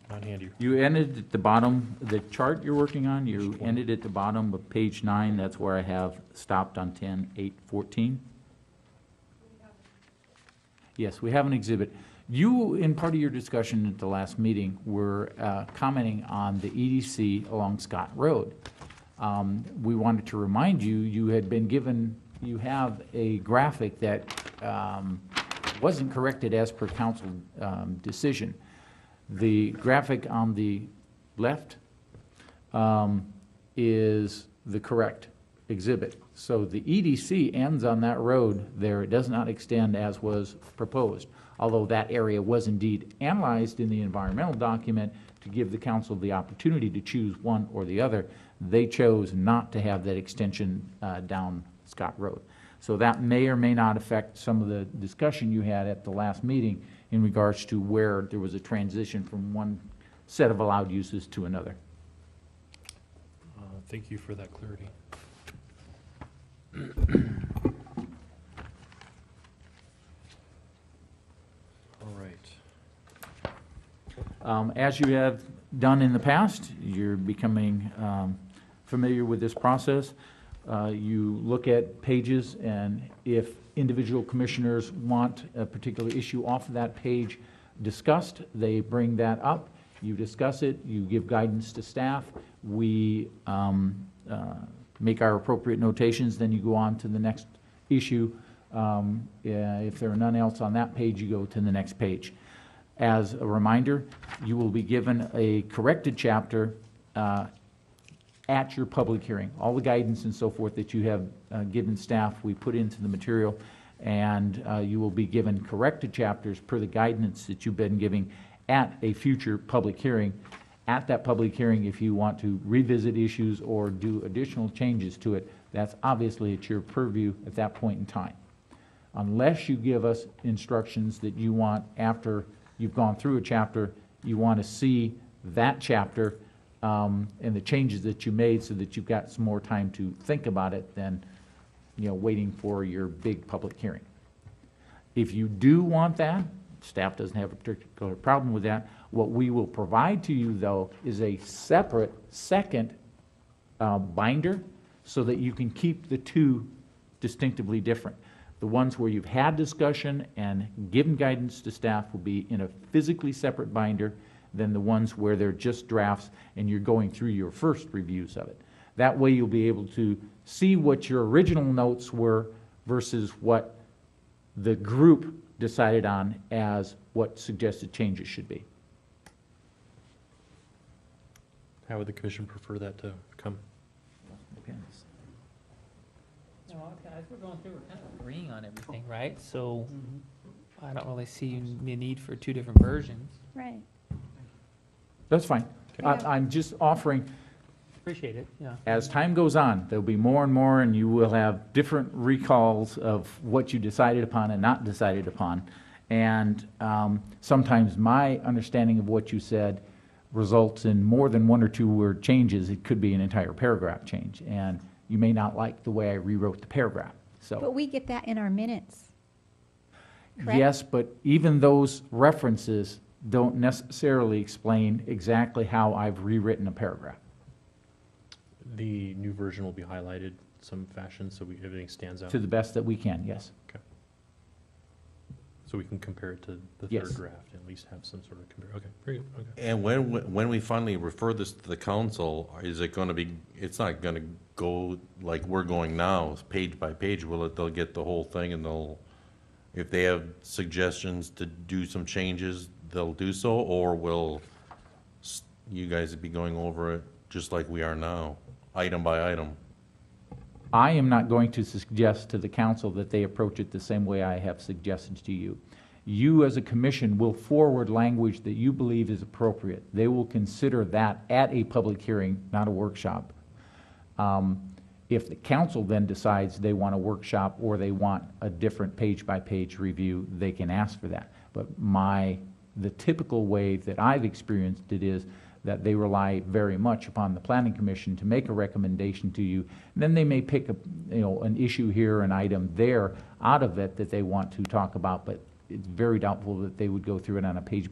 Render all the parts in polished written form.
not handy. You ended at the bottom, the chart you're working on, you ended at the bottom of page 9. That's where I have stopped on 10.8.14. Yes, we have an exhibit. You, in part of your discussion at the last meeting, were commenting on the EDC along Scott Road. We wanted to remind you, you had been given, you have a graphic that wasn't corrected as per council decision. The graphic on the left is the correct exhibit. So the EDC ends on that road there. It does not extend as was proposed, although that area was indeed analyzed in the environmental document to give the council the opportunity to choose one or the other. They chose not to have that extension down Scott Road. So that may or may not affect some of the discussion you had at the last meeting in regards to where there was a transition from one set of allowed uses to another. Thank you for that clarity. All right. As you have done in the past, you're becoming familiar with this process. You look at pages, and if individual commissioners want a particular issue off of that page discussed, they bring that up. You discuss it. You give guidance to staff. We make our appropriate notations. Then you go on to the next issue. If there are none else on that page, you go to the next page. As a reminder, you will be given a corrected chapter at your public hearing. All the guidance and so forth that you have given staff, we put into the material, and you will be given corrected chapters per the guidance that you've been giving at a future public hearing. At that public hearing, if you want to revisit issues or do additional changes to it, that's obviously at your purview at that point in time. Unless you give us instructions that you want, after you've gone through a chapter, you want to see that chapter and the changes that you made so that you've got some more time to think about it than, you know, waiting for your big public hearing. If you do want that, staff doesn't have a particular problem with that. What we will provide to you, though, is a separate second binder so that you can keep the two distinctively different. The ones where you've had discussion and given guidance to staff will be in a physically separate binder than the ones where they're just drafts and you're going through your first reviews of it. That way you'll be able to see what your original notes were versus what the group decided on as what suggested changes should be. How would the commission prefer that to come? Depends. No, as we're going through, we're kind of agreeing on everything, right? So I don't really see the need for two different versions. Right. That's fine. Okay. I'm just offering, Appreciate it, yeah. as time goes on, there'll be more and more, and you will have different recalls of what you decided upon and not decided upon. And sometimes my understanding of what you said results in more than one or two word changes. It could be an entire paragraph change, and you may not like the way I rewrote the paragraph. But So we get that in our minutes. Correct? yes, but even those references don't necessarily explain exactly how I've rewritten a paragraph. The new version will be highlighted some fashion so everything stands out. To the best that we can, yes. Okay. So we can compare it to the Yes. third draft, at least have some sort of compare. Okay, very good. Okay. And when we finally refer this to the council, is it going to be, it's not going to go like we're going now, page by page, will it? They'll get the whole thing and they'll, if they have suggestions to do some changes, they'll do so, or will you guys be going over it just like we are now, item by item? I am not going to suggest to the council that they approach it the same way I have suggested to you. You as a commission will forward language that you believe is appropriate. They will consider that at a public hearing, not a workshop. If the council then decides they want a workshop or they want a different page-by-page review, they can ask for that. But the typical way that I've experienced it is that they rely very much upon the planning commission to make a recommendation to you. And then they may pick an issue here, an item there out of it that they want to talk about, but it's very doubtful that they would go through it on a page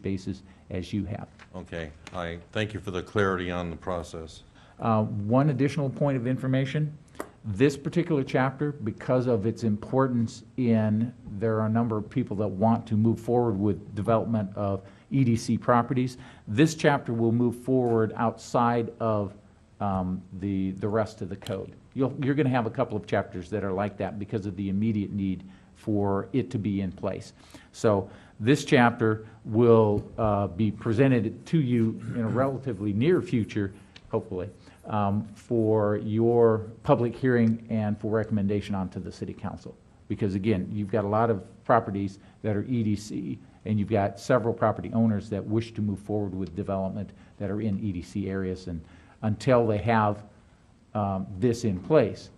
basis as you have. Okay, I thank you for the clarity on the process. One additional point of information, this particular chapter, because of its importance there are a number of people that want to move forward with development of EDC properties. This chapter will move forward outside of the rest of the code. You're going to have a couple of chapters that are like that because of the immediate need for it to be in place. So this chapter will be presented to you in a relatively near future, hopefully, for your public hearing and for recommendation onto the City Council. Because again, you've got a lot of properties that are EDC, and you've got several property owners that wish to move forward with development that are in EDC areas, and until they have this in place,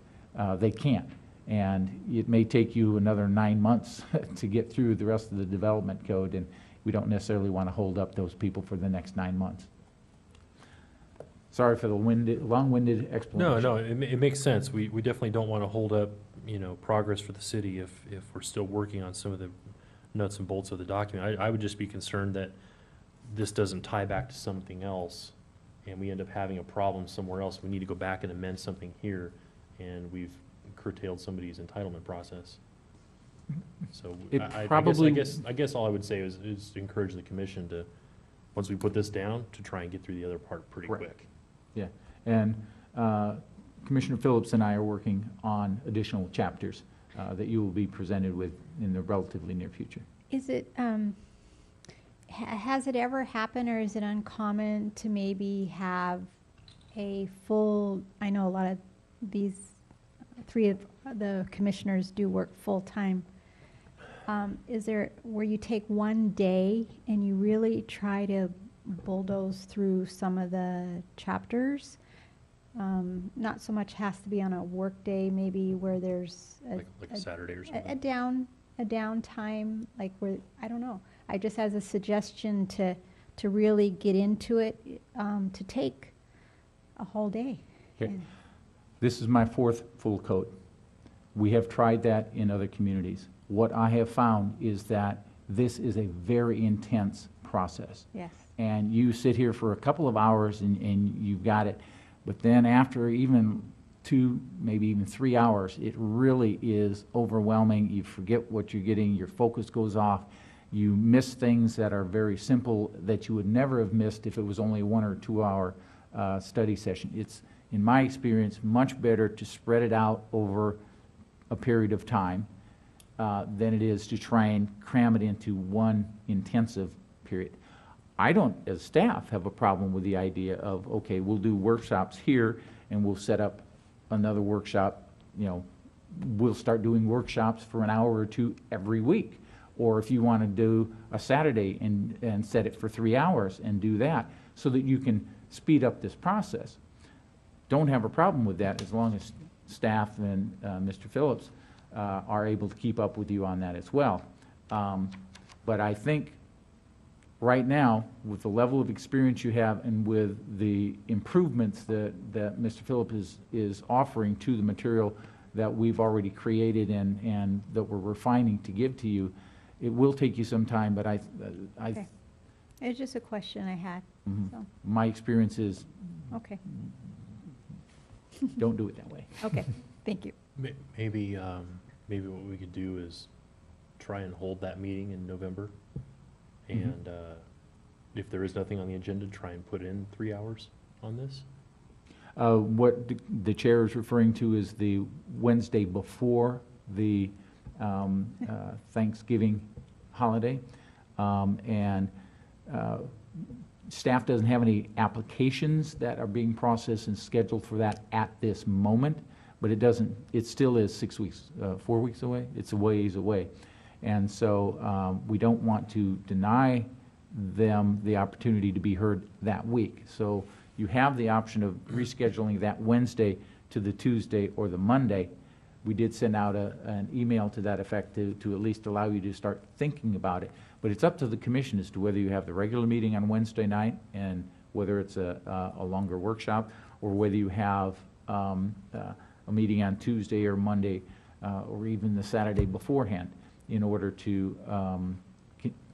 they can't. And it may take you another 9 months to get through the rest of the development code, and we don't necessarily want to hold up those people for the next 9 months. Sorry for the long-winded explanation. No, it makes sense. We definitely don't want to hold up, progress for the city if we're still working on some of the nuts and bolts of the document. I would just be concerned that this doesn't tie back to something else, and we end up having a problem somewhere else. We need to go back and amend something here, and we've curtailed somebody's entitlement process. So It I probably- guess all I would say is to encourage the commission to, once we put this down, to try and get through the other part pretty Correct. quick. Yeah, and Commissioner Phillips and I are working on additional chapters that you will be presented with in the relatively near future. Is it, has it ever happened, or is it uncommon to maybe have a full, I know a lot of these, 3 of the commissioners do work full-time. Is there, where you take one day and you really try to bulldoze through some of the chapters? Not so much has to be on a work day, maybe where there's Like a Saturday or a something. downtime, like where, I don't know. I just as a suggestion to really get into it, to take a whole day. Okay. And- This is my 4th full code. We have tried that in other communities. What I have found is that this is a very intense process. Yes. And you sit here for a couple of hours and you've got it. But then after even 2, maybe even 3 hours, it really is overwhelming. You forget what you're getting, your focus goes off. You miss things that are very simple that you would never have missed if it was only a 1 or 2 hour study session. It's, in my experience, much better to spread it out over a period of time than it is to try and cram it into one intensive period. I don't, as staff, have a problem with the idea of, okay, we'll do workshops here and we'll set up another workshop, we'll start doing workshops for an hour or 2 every week. Or if you want to do a Saturday and set it for 3 hours and do that so that you can speed up this process. Don't have a problem with that as long as staff and Mr. Phillips are able to keep up with you on that as well. But I think right now, with the level of experience you have and with the improvements that Mr. Phillips is offering to the material that we've already created and that we're refining to give to you, it will take you some time, but Okay. It's just a question I had, Mhm. so, My experience is, okay, don't do it that way. okay, thank you. Maybe what we could do is try and hold that meeting in November. Mhm. And if there is nothing on the agenda, try and put in 3 hours on this. What the chair is referring to is the Wednesday before the Thanksgiving holiday. And staff doesn't have any applications that are being processed and scheduled for that at this moment, but it still is 6 weeks, 4 weeks away. It's a ways away. And so we don't want to deny them the opportunity to be heard that week. So you have the option of rescheduling that Wednesday to the Tuesday or the Monday. We did send out an email to that effect to at least allow you to start thinking about it. But it's up to the commission as to whether you have the regular meeting on Wednesday night and whether it's a longer workshop, or whether you have a meeting on Tuesday or Monday or even the Saturday beforehand. in order to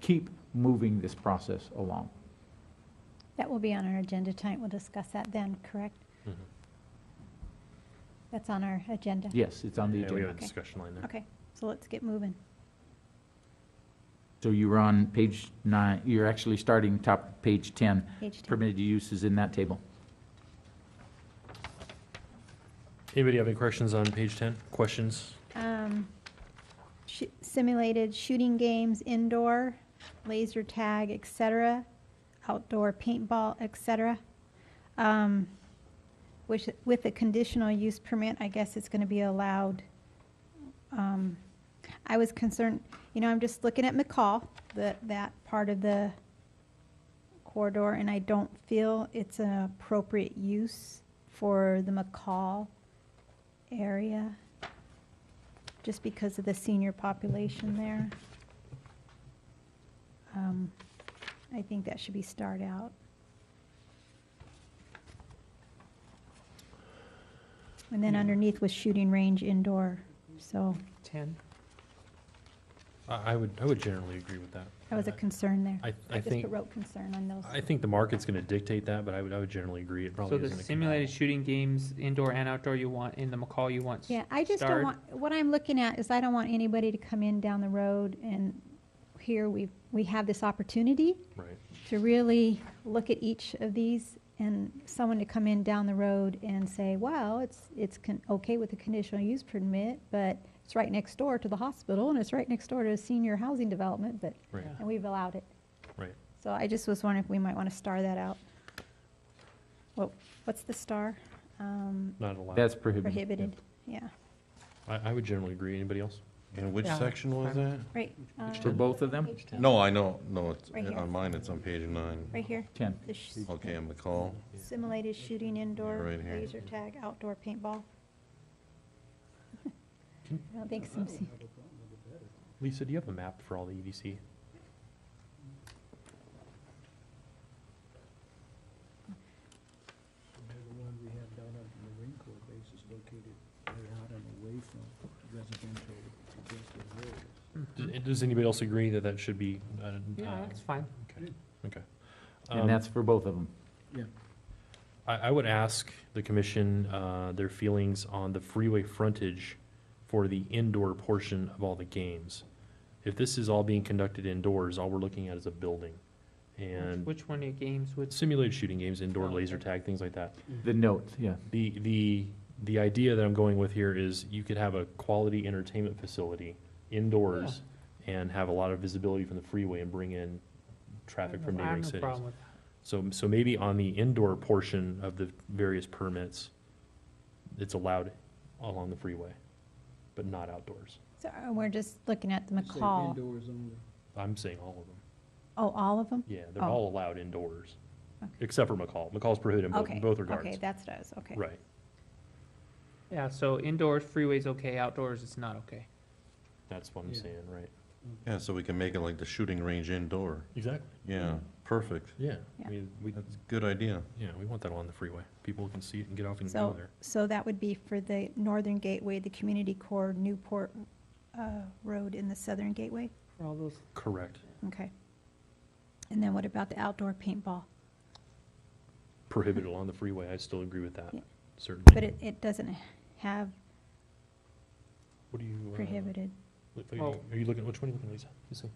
keep moving this process along. That will be on our agenda tonight. We'll discuss that then, correct? Mhm. That's on our agenda? Yes, it's on the Yeah, we agenda. have a discussion line there. Okay, so let's get moving. So you were on page 9, you're actually starting top page 10. Page 10. Permitted use is in that table. Anybody have any questions on page 10? Questions? Simulated shooting games, indoor, laser tag, et cetera, outdoor paintball, et cetera. Which, with a conditional use permit, I guess it's gonna be allowed. I was concerned, I'm just looking at McCall, that part of the corridor, and I don't feel it's an appropriate use for the McCall area, just because of the senior population there. I think that should be starred out. And then underneath was shooting range indoor, so 10. I would generally agree with that. that was a concern there. I I just think, wrote concern on those. I think the market's gonna dictate that, but I would generally agree. It So probably the isn't. simulated shooting games, indoor and outdoor, you want, in the McCall, you want Yeah, I just don't starred? want, what I'm looking at is I don't want anybody to come in down the road and here we have this opportunity Right. to really look at each of these and someone to come in down the road and say, well, it's okay with the conditional use permit, but it's right next door to the hospital and it's right next door to a senior housing development, but, Right. Yeah. and we've allowed it. Right. So I just was wondering if we might want to star that out. Well, what's the star? Not allowed. That's prohibited. Prohibited, yeah, I would generally agree. Anybody else? And which Yeah, section was that? right. For both of them? Page 10. No, I know, no, it's, Right here. on mine, it's on page 9. Right here. 10. The sh- Okay, and McCall, Simulated shooting indoor, Yeah, right here. laser tag, outdoor paintball. I don't think so. Lisa, do you have a map for all the EDC? The one we have down on the Marine Corps base is located way out and away from residential congested areas. Does anybody else agree that that should be? Yeah, that's fine. Okay. Okay. And that's for both of them. Yeah. I would ask the commission their feelings on the freeway frontage for the indoor portion of all the games. If this is all being conducted indoors, all we're looking at is a building. And Which one are your games with? simulated shooting games, indoor Oh, laser okay. tag, things like that. The note, yeah. The idea that I'm going with here is you could have a quality entertainment facility indoors and have a lot of visibility from the freeway and bring in traffic from I have neighboring no cities. problem with that. So maybe on the indoor portion of the various permits, it's allowed along the freeway, but not outdoors. So we're just looking at the Say McCall. Indoors only. I'm saying all of them. Oh, all of them? Yeah, they're Oh. all allowed indoors, Okay. except for McCall. McCall's prohibited in Okay, both regards. okay, that's what I was, okay. Right. Yeah, so indoors, freeway's okay, outdoors, it's not okay. That's what I'm Yeah. saying, right? yeah, so we can make it like the shooting range indoor. Exactly. Yeah, perfect. Yeah. Yeah. I mean, That's a good idea. we want that along the freeway. People can see it and get off and go So, there. so that would be for the northern gateway, the community core, Newport Road in the southern gateway? For all those, Correct. Okay. And then what about the outdoor paintball? Prohibited along the freeway. I still agree with that, Yeah. certainly. But it doesn't have What do you? prohibited. Are you looking, which one are you looking, Lisa? You see?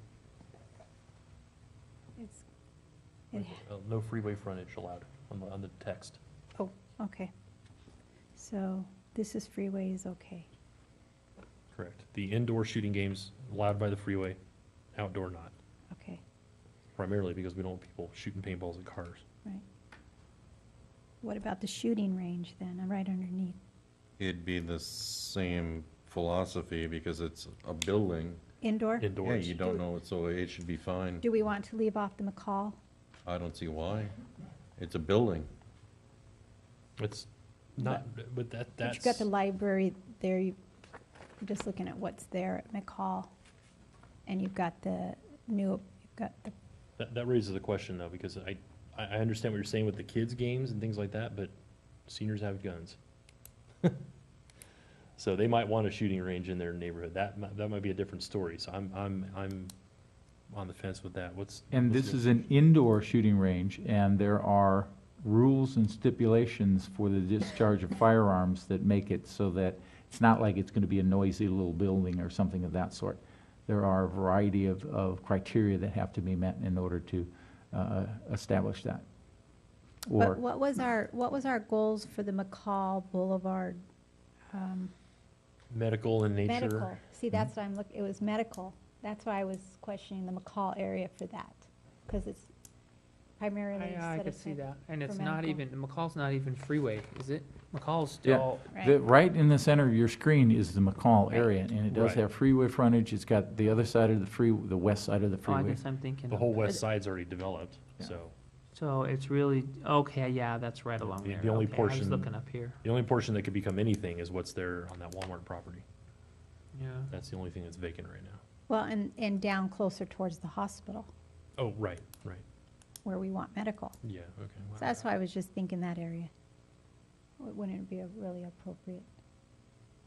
It's, it, No freeway frontage allowed on the text. oh, okay. So this is freeway is okay. Correct. The indoor shooting games allowed by the freeway, outdoor not, Okay, primarily because we don't want people shooting paintballs at cars. right. What about the shooting range then? I'm right underneath. It'd be the same philosophy because it's a building. Indoor? Yeah, Indoors. you don't know, so it should be fine. Do we want to leave off the McCall? I don't see why. It's a building. It's not, but But that's. you've got the library there, you're just looking at what's there at McCall. And you've got the you've got the, That raises a question though, because I understand what you're saying with the kids' games and things like that, but seniors have guns. So they might want a shooting range in their neighborhood. That might be a different story. So I'm on the fence with that. And what's this the- is an indoor shooting range, and there are rules and stipulations for the discharge of firearms that make it so that it's not like it's gonna be a noisy little building or something of that sort. There are a variety of criteria that have to be met in order to establish that. But Or, what was our goals for the McCall Boulevard? Medical in nature. Medical. See, that's what it was medical. That's why I was questioning the McCall area for that, because it's primarily I set could see aside that, and for it's not medical. even, McCall's not even freeway, is it? McCall's Yeah. still, the, Right. right in the center of your screen is the McCall Right. area, and it does Right. have freeway frontage. It's got the other side of the west side of the oh, I freeway. guess I'm thinking. The of- whole west side's already developed, Yeah. so. So it's really, okay, yeah, that's right along The- there. the only Okay, I was portion- looking up here, The only portion that could become anything is what's there on that Walmart property. yeah. That's the only thing that's vacant right now. Well, and down closer towards the hospital, Oh, right. where we want medical. Yeah, okay. So that's why I was just thinking that area. Wouldn't it be really appropriate?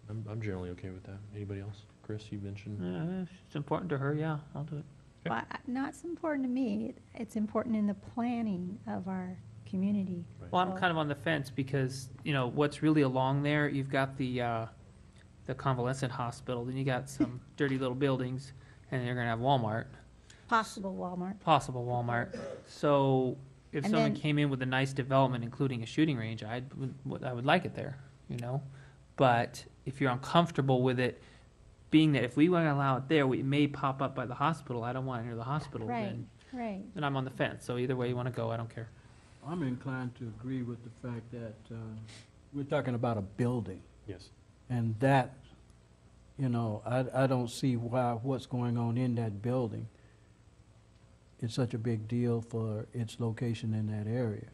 I'm generally okay with that. Anybody else? Chris, you mentioned. Yeah, if it's important to her, yeah, I'll do it. Okay. Well, not so important to me. It's important in the planning of our community. Right. Well, I'm kind of on the fence because, what's really along there, you've got the convalescent hospital, then you got some dirty little buildings, and you're gonna have Walmart, Possible Walmart. possible Walmart. So if And someone then- came in with a nice development, including a shooting range, I would like it there, But if you're uncomfortable with it, being that if we want to allow it there, we may pop up by the hospital. I don't want it near the hospital. Right, Then right. I'm on the fence. So either way you want to go, I don't care. I'm inclined to agree with the fact that we're talking about a building, Yes. and that, I don't see why what's going on in that building is such a big deal for its location in that area.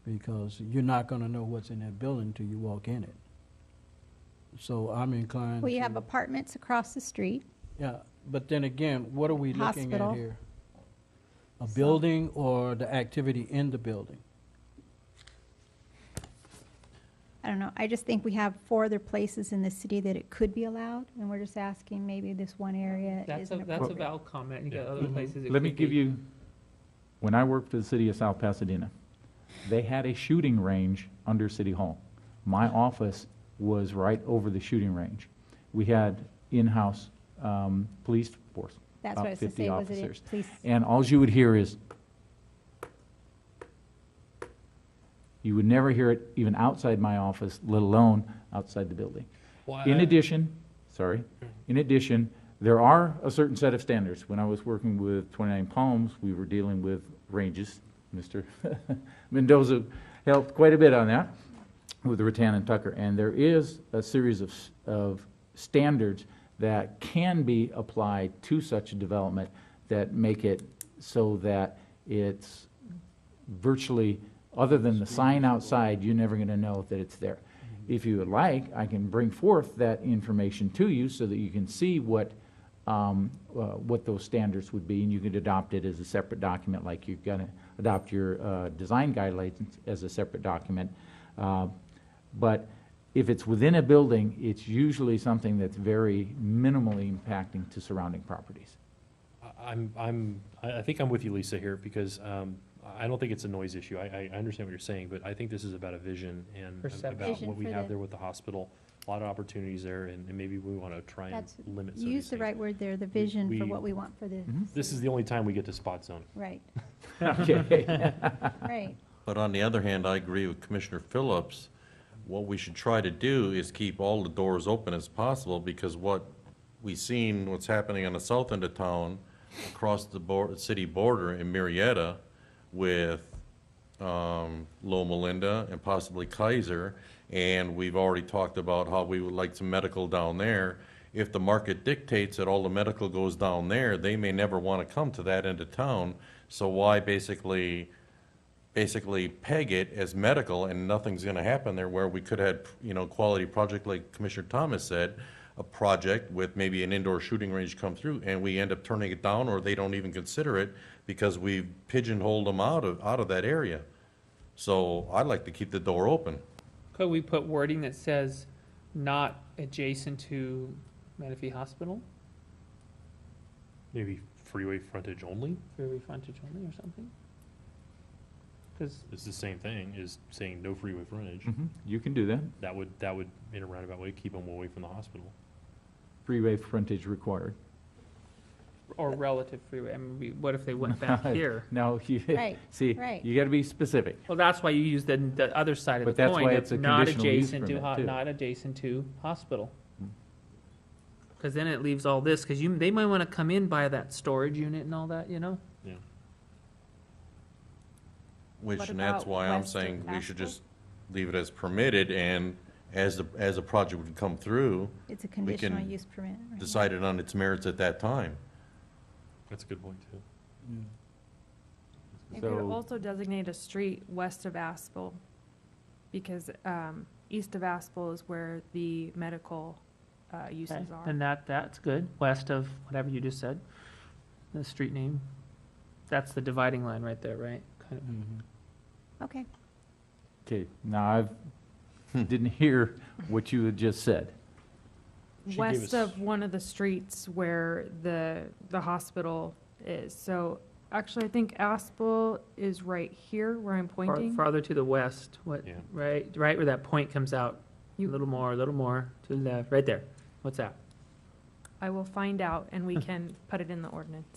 Because you're not gonna know what's in that building until you walk in it. So I'm inclined Well, you to- have apartments across the street. Yeah, but then again, what are we looking at Hospital. here? A So- building or the activity in the building? I don't know. I just think we have 4 other places in the city that it could be allowed, and we're just asking maybe this one area That's isn't a appropriate. valid comment. You got Yeah. other Mhm. places. it Let me could give be. you, when I worked for the city of South Pasadena, they had a shooting range under City Hall. My office was right over the shooting range. We had in-house police force, That's about what I was gonna 50 say, was it officers. police? And all you would hear is, you would never hear it even outside my office, let alone outside the building. In addition, there are a certain set of standards. When I was working with 29 Palms, we were dealing with ranges. Mr. Mendoza helped quite a bit on that with the Rattan and Tucker. And there is a series of standards that can be applied to such a development that make it so that it's virtually, other than the sign outside, you're never going to know that it's there. If you would like, I can bring forth that information to you so that you can see what those standards would be, and you could adopt it as a separate document, like you're going to adopt your design guidelines as a separate document. But if it's within a building, it's usually something that's very minimally impacting to surrounding properties. I think I'm with you, Lisa, here, because I don't think it's a noise issue. I understand what you're saying, but I think this is about a vision and Perception. about Vision what we for have the- there with the hospital. A lot of opportunities there, and maybe we want to try and That's, limit some of use these the things. right word there, the vision for we- what we want for the, Mhm. This is the only time we get to spot zone. right, Okay. right. But on the other hand, I agree with Commissioner Phillips. What we should try to do is keep all the doors open as possible, because what we've seen, what's happening on the south end of town, across the city border in Marietta with Loma Linda and possibly Kaiser, and we've already talked about how we would like some medical down there. If the market dictates that all the medical goes down there, they may never want to come to that end of town. So why basically peg it as medical, and nothing's gonna happen there, where we could have, quality project, like Commissioner Thomas said, a project with maybe an indoor shooting range come through, and we end up turning it down, or they don't even consider it because we've pigeonholed them out of that area. So I'd like to keep the door open. Could we put wording that says not adjacent to Menifee Hospital, Maybe freeway frontage only? freeway frontage only or something? Because, It's the same thing, is saying no freeway frontage. You can do that. That would, in a roundabout way, keep them away from the hospital. Freeway frontage required. or relative freeway, I mean, what if they went back here? No, you, Right, see, right. you gotta be specific. Well, that's why you use the other side of the But that's coin, why that's it's a not conditional use adjacent to, permit, too. not adjacent to hospital. Hmm. Because then it leaves all this, because they might want to come in by that storage unit and all that, you know? Yeah. Which, What and that's about why I'm west of saying we should Asheville? just leave it as permitted, and as the project would come through, It's a conditional can use permit. right now. decide it on its merits at that time. That's a good point, too. You could So- also designate a street west of Aspel, because east of Aspel is where the medical uses Okay, are. then that's good, west of whatever you just said, the street name. That's the dividing line right there, right? Kind of. Okay, Okay, now didn't hear what you had just said. She gave West us- of one of the streets where the hospital is. So actually, I think Aspel is right here where I'm pointing. Farther to the west, Yeah. right where that point comes out, a You- little more to the left, right there. What's that? I will find out and we can put it in the ordinance.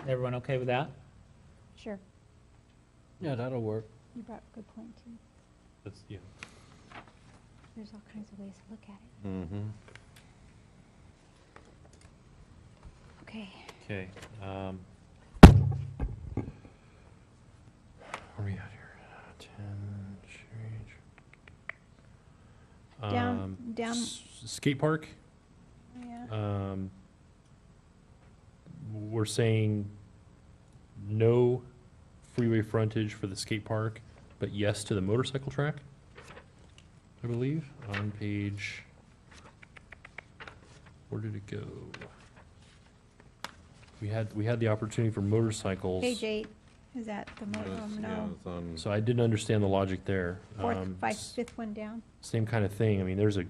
Everyone okay with that? sure. Yeah, that'll work. You brought a good point, too. That's, yeah. There's all kinds of ways to look at it. Mm-hmm. Okay. Okay. Where are we at here? 10, change. Down- Skate park, Yeah. we're saying no freeway frontage for the skate park, but yes to the motorcycle track, I believe, on page, where did it go? We had the opportunity for motorcycles. Page 8, is that the, no, it's on, So I didn't understand the logic there. fifth one down? Same kind of thing. I mean, there's a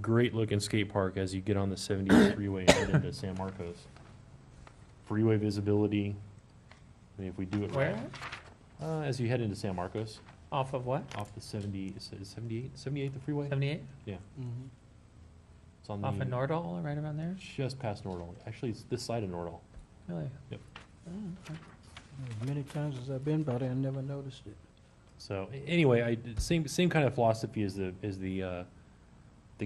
great looking skate park as you get on the 78 freeway and head into San Marcos. Freeway visibility. I mean, if we do it Where? right. As you head into San Marcos, Off of what? off the 70, is it 78? 78 the freeway? 78? Mhm. It's on Off the, of Nordall, right around there? just past Nordal. Actually, it's this side of Nordal. Really? Yep. Oh, okay. As many times as I've been by there, I never noticed it. So anyway, same kind of philosophy as the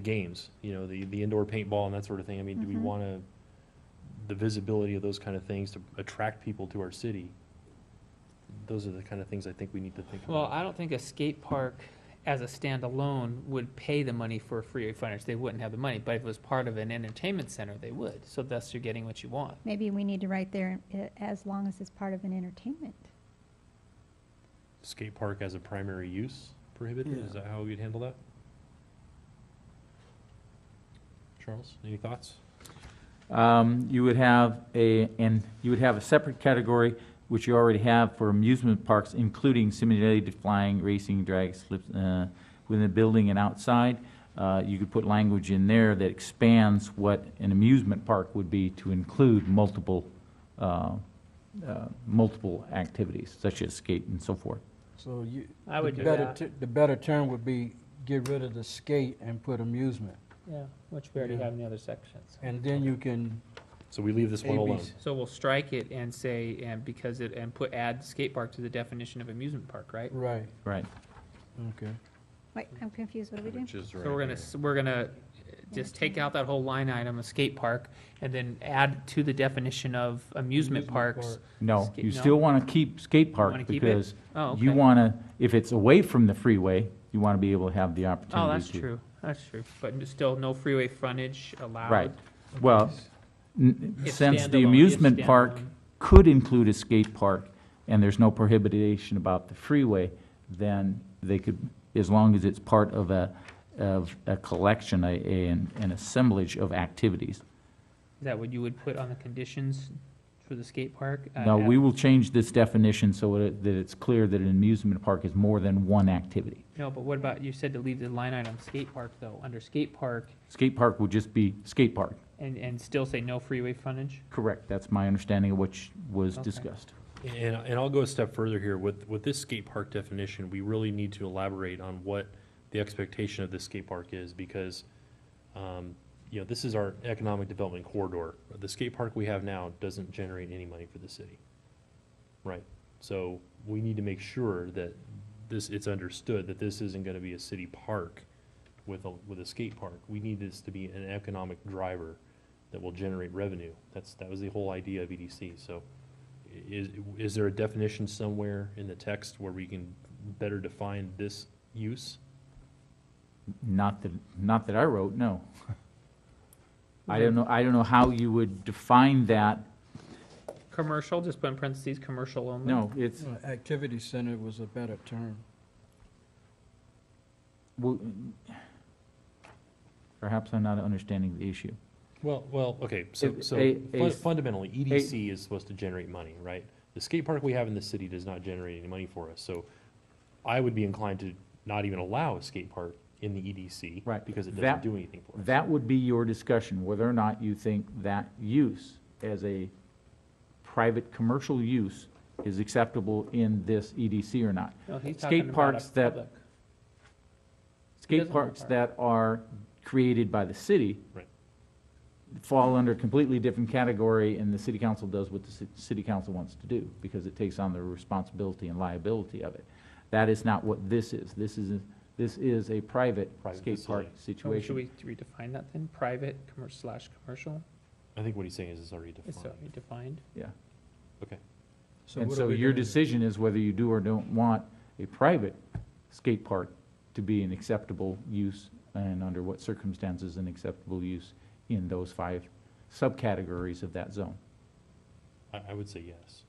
games, you know, the indoor paintball and that sort of thing. I mean, do we Mhm. want to, the visibility of those kind of things to attract people to our city? Those are the kind of things I think we need to think Well, about. I don't think a skate park as a standalone would pay the money for freeway frontage. They wouldn't have the money, but if it was part of an entertainment center, they would. So thus you're getting what you want. Maybe we need to write there, as long as it's part of an entertainment. Skate park as a primary use prohibited, is Yeah. that how we'd handle that? Charles, any thoughts? You would have a separate category, which you already have for amusement parks, including simulated flying, racing, drag slips, within the building and outside. You could put language in there that expands what an amusement park would be to include multiple activities, such as skate and so forth. So you. I would the do better that. The better term would be get rid of the skate and put amusement. Yeah, which we already Yeah. have in the other sections. And then you can, So we leave this one alone. ABC. So we'll strike it and say, add skate park to the definition of amusement park, right? right, Right. okay. Wait, I'm confused, what do we do? which is right So we're gonna just take out that whole line item, a skate park, and then add to the definition of amusement parks. No, Skate- you no? still want to keep skate wanna park keep it? because Oh, okay. you want to, if it's away from the freeway, you want to be able to have the opportunity to. Oh, that's true, that's true. But still, no freeway frontage allowed. Right. Well, It's since the standalone, amusement it's park standalone. could include a skate park, and there's no prohibition about the freeway, then they could, as long as it's part of a collection, an assemblage of activities. Is that what you would put on the conditions, for the skate park? No, we will change this definition so that it's clear that an amusement park is more than one activity. No, but what about, you said to leave the line item skate park though, under skate park, Skate park would just be skate park. and still say no freeway frontage? Correct, that's my understanding of what was Okay. discussed. And I'll go a step further here. With this skate park definition, we really need to elaborate on what the expectation of this skate park is, because, you know, this is our economic development corridor. The skate park we have now doesn't generate any money for the city. Right? So we need to make sure that it's understood that this isn't gonna be a city park with a skate park. We need this to be an economic driver that will generate revenue. That was the whole idea of EDC. So is there a definition somewhere in the text where we can better define this use? Not that I wrote, no. I don't know how you would define that. Commercial, just put in parentheses, commercial only? No, it's, Activity center was a better term. well, perhaps I'm not understanding the issue. Well, okay, so fundamentally, EDC is supposed to generate money, right? The skate park we have in the city does not generate any money for us, so I would be inclined to not even allow a skate park in the EDC. Right. Because it That- doesn't do anything for us. That would be your discussion, whether or not you think that use as a private commercial use is acceptable in this EDC or not. No, he's Skate talking about a parks that- public. Skate doesn't parks require- that are created by the city Right. fall under a completely different category, and the city council does what the city council wants to do, because it takes on the responsibility and liability of it. That is not what this is. This is a private Private skate park So should situation. we redefine that then? Private commercial? I think what he's saying is it's already It's defined. already defined. Yeah. Okay. And what are so we your gonna- decision is whether you do or don't want a private skate park to be an acceptable use, and under what circumstances an acceptable use in those 5 subcategories of that zone. I would say yes.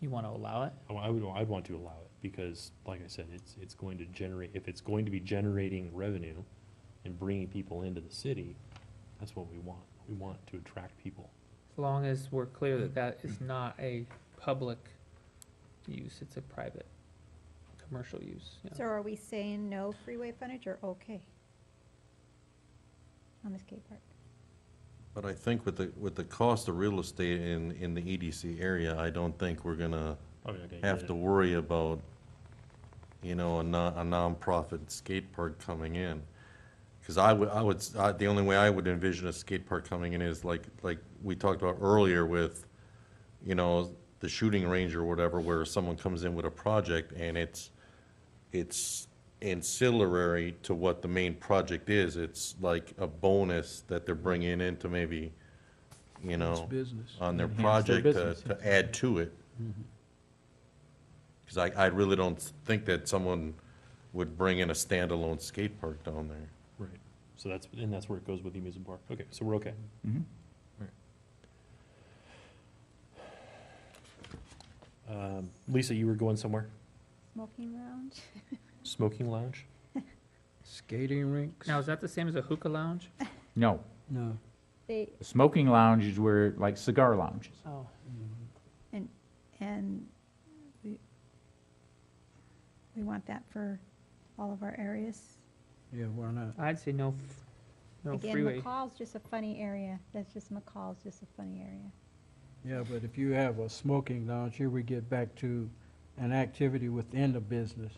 You want to allow it? I'd want to allow it, because, like I said, it's going to generate, if it's going to be generating revenue and bringing people into the city, that's what we want. We want to attract people. As long as we're clear that that is not a public use, it's a private, commercial use. Yeah. So are we saying no freeway frontage or okay? On the skate park? But I think with the cost of real estate in the EDC area, I don't think we're gonna have to worry about, you know, a nonprofit skate park coming in. Because the only way I would envision a skate park coming in is like we talked about earlier with, you know, the shooting range or whatever, where someone comes in with a project and it's ancillary to what the main project is. It's like a bonus that they're bringing in to maybe, you It's know, business. on their Enhance their project business, to add to it. Because I really don't think that someone would bring in a standalone skate park down there. Right. So that's where it goes with the amusement park. Okay, so we're okay. Mhm. Lisa, you were going somewhere? Smoking lounge? Smoking lounge? Skating rinks? Now, is that the same as a hookah lounge? No, No. They, the smoking lounge is where, like cigar lounges. Oh, and we want that for all of our areas. Yeah, why not? I'd say no Again, freeway. McCall's just a funny area. That's just, McCall's just a funny area. Yeah, but if you have a smoking lounge, here we get back to an activity within the business.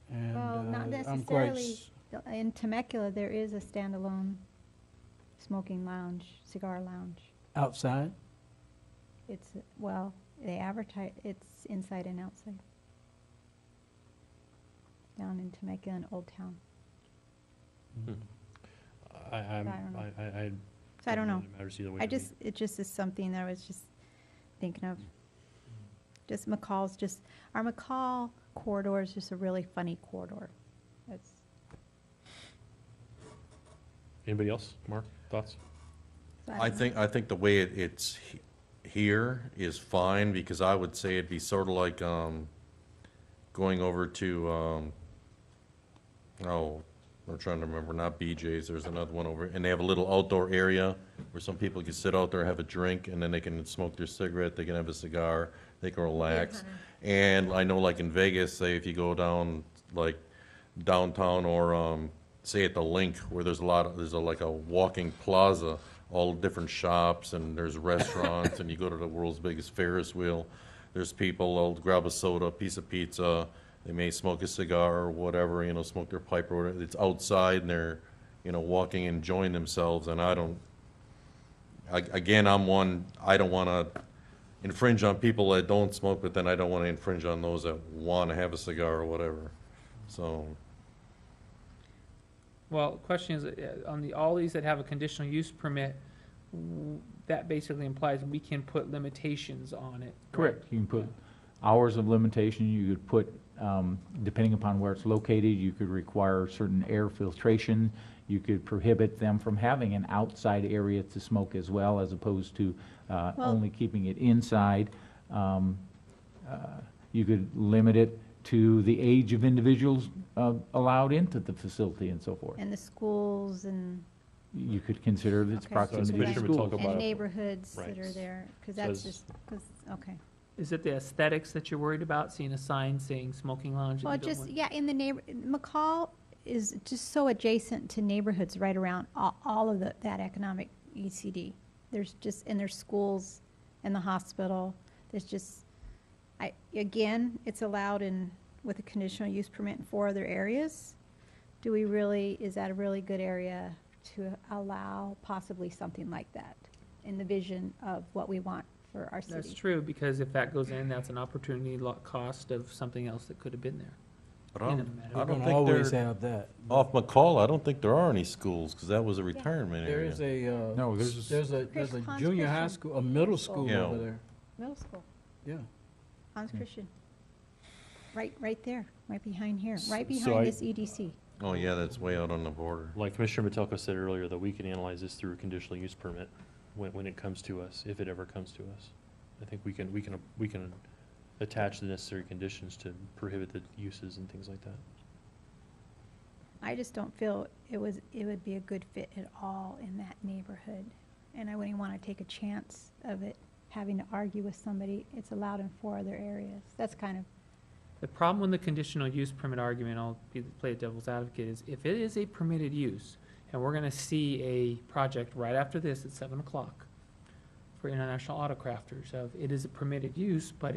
And Well, not I'm quite, necessarily. In Temecula, there is a standalone smoking lounge, cigar lounge. outside, It's, well, they advertise, it's inside and outside. Down in Temecula and Old Town. I don't know. I So I don't know. It matters either way. I to me. just, it just is something that I was just thinking of. Just McCall's just, our McCall corridor is just a really funny corridor. That's, Anybody else? Mark, thoughts? so I don't know. think the way it's here is fine, because I would say it'd be sort of like, going over to, I'm trying to remember, not BJ's, there's another one over, and they have a little outdoor area where some people can sit out there, have a drink, and then they can smoke their cigarette, they can have a cigar, they can relax. And I know like in Vegas, say if you go down, like downtown or, say at the Link, where there's like a walking plaza, all different shops, and there's restaurants, and you go to the world's biggest Ferris wheel. There's people, they'll grab a soda, piece of pizza, they may smoke a cigar or whatever, smoke their pipe or whatever. It's outside and they're, walking, enjoying themselves, and I don't want to infringe on people that don't smoke, but then I don't want to infringe on those that want to have a cigar or whatever, so. Well, the question is, on all these that have a conditional use permit, that basically implies we can put limitations on it. Correct. You can put hours of limitation, you could put, depending upon where it's located, you could require certain air filtration, you could prohibit them from having an outside area to smoke as well, as opposed to only keeping it inside. You could limit it to the age of individuals allowed into the facility and so forth. And the schools and. You could consider its Okay. proximity So to Commissioner schools. Metelko- And neighborhoods that Right. are there, because that's Says- just, okay. Is it the aesthetics that you're worried about, seeing a sign saying smoking lounge? in Well, the just, building? yeah, in the McCall is just so adjacent to neighborhoods right around all of that economic ECD. There's just, and there's schools and the hospital, there's just, again, it's allowed with a conditional use permit in 4 other areas. Is that a really good area to allow possibly something like that in the vision of what we want for our That's city? true, because if that goes in, that's an opportunity cost of something else that could have been there. But In I a don't, matter I of- don't Gonna think always there, have that. off McCall, I don't think there are any schools, because that was a retirement There area. is a, No, there's there's a Hans junior high Christian. school, a middle school Yeah. over there, Middle school, yeah. Hans Christian. Right there, right behind here, right So behind I- this EDC. Oh, yeah, that's way out on the border. Like Commissioner Metelko said earlier, that we can analyze this through a conditional use permit when it comes to us, if it ever comes to us. I think we can attach the necessary conditions to prohibit the uses and things like that. I just don't feel it would be a good fit at all in that neighborhood. And I wouldn't want to take a chance of it having to argue with somebody. It's allowed in 4 other areas. That's kind of, The problem with the conditional use permit argument, play devil's advocate, is if it is a permitted use, and we're gonna see a project right after this at 7 o'clock for International Auto Crafters, of it is a permitted use, but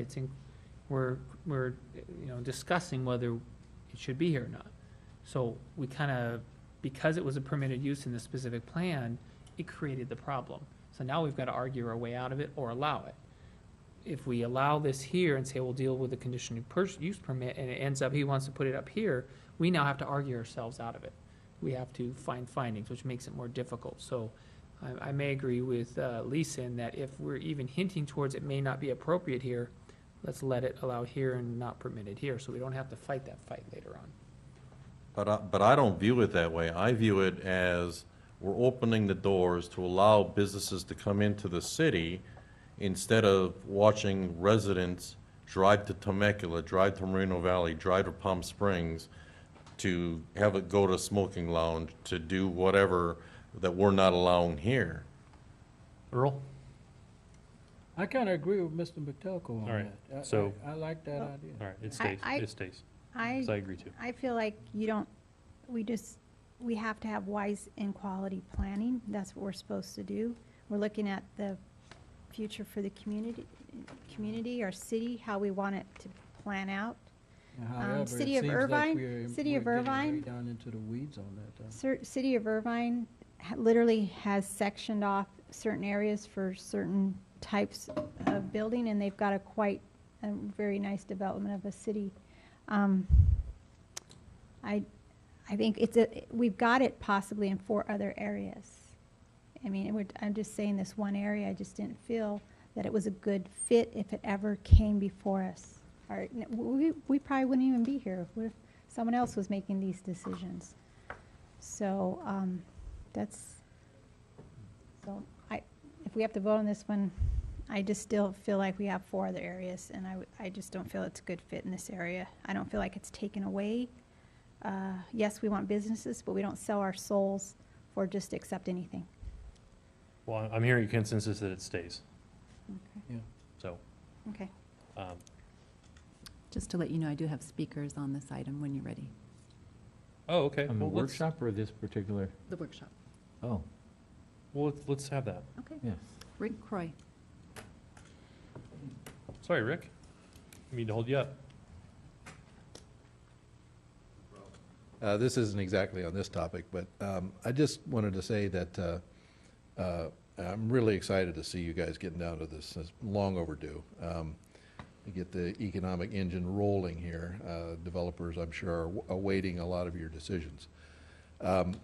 we're discussing whether it should be here or not. So we because it was a permitted use in the specific plan, it created the problem. So now we've got to argue our way out of it or allow it. If we allow this here and say we'll deal with the conditional use permit, and it ends up he wants to put it up here, we now have to argue ourselves out of it. We have to find findings, which makes it more difficult. So I may agree with Lisa in that if we're even hinting towards it may not be appropriate here, let's let it allow here and not permitted here, so we don't have to fight that fight later on. But I don't view it that way. I view it as we're opening the doors to allow businesses to come into the city instead of watching residents drive to Temecula, drive to Moreno Valley, drive to Palm Springs to have it go to a smoking lounge, to do whatever that we're not allowing here. Earl? I kinda agree with Mr. Metelko on All right, that. so- I like that idea. All right, it stays, I- it stays. I So I agree too. I feel like we have to have wise and quality planning. That's what we're supposed to do. We're looking at the future for the community, our city, how we want it to plan out. However, it City of seems like Irvine- we're City of getting way Irvine- down into the weeds on that, though. City of Irvine literally has sectioned off certain areas for certain types of building, and they've got a very nice development of a city. I think we've got it possibly in 4 other areas. I mean, I'm just saying this one area, I just didn't feel that it was a good fit if it ever came before us. We probably wouldn't even be here if someone else was making these decisions. So, if we have to vote on this one, I just still feel like we have 4 other areas, and I just don't feel it's a good fit in this area. I don't feel like it's taken away Yes, we want businesses, but we don't sell our souls for just to accept anything. Well, I'm hearing consensus that it stays, Okay. Yeah. so, Okay. um, Just to let you know, I do have speakers on this item when you're ready. oh, okay. On the Well, let's- workshop or this particular? The workshop. Oh, Well, let's have that. Okay. yes. Rick Croy. Sorry, Rick. I mean to hold you up. This isn't exactly on this topic, but I just wanted to say that I'm really excited to see you guys getting down to this. It's long overdue. To get the economic engine rolling here. Developers, I'm sure, are awaiting a lot of your decisions. I'm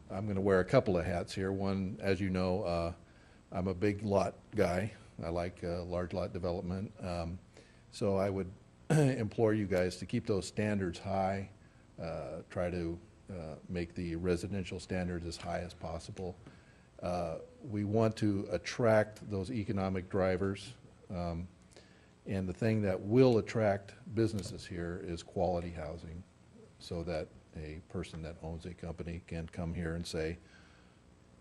going to wear a couple of hats here. One, as you know, I'm a big lot guy. I like large lot development. So I would implore you guys to keep those standards high. Try to make the residential standards as high as possible. We want to attract those economic drivers. And the thing that will attract businesses here is quality housing, so that a person that owns a company can come here and say,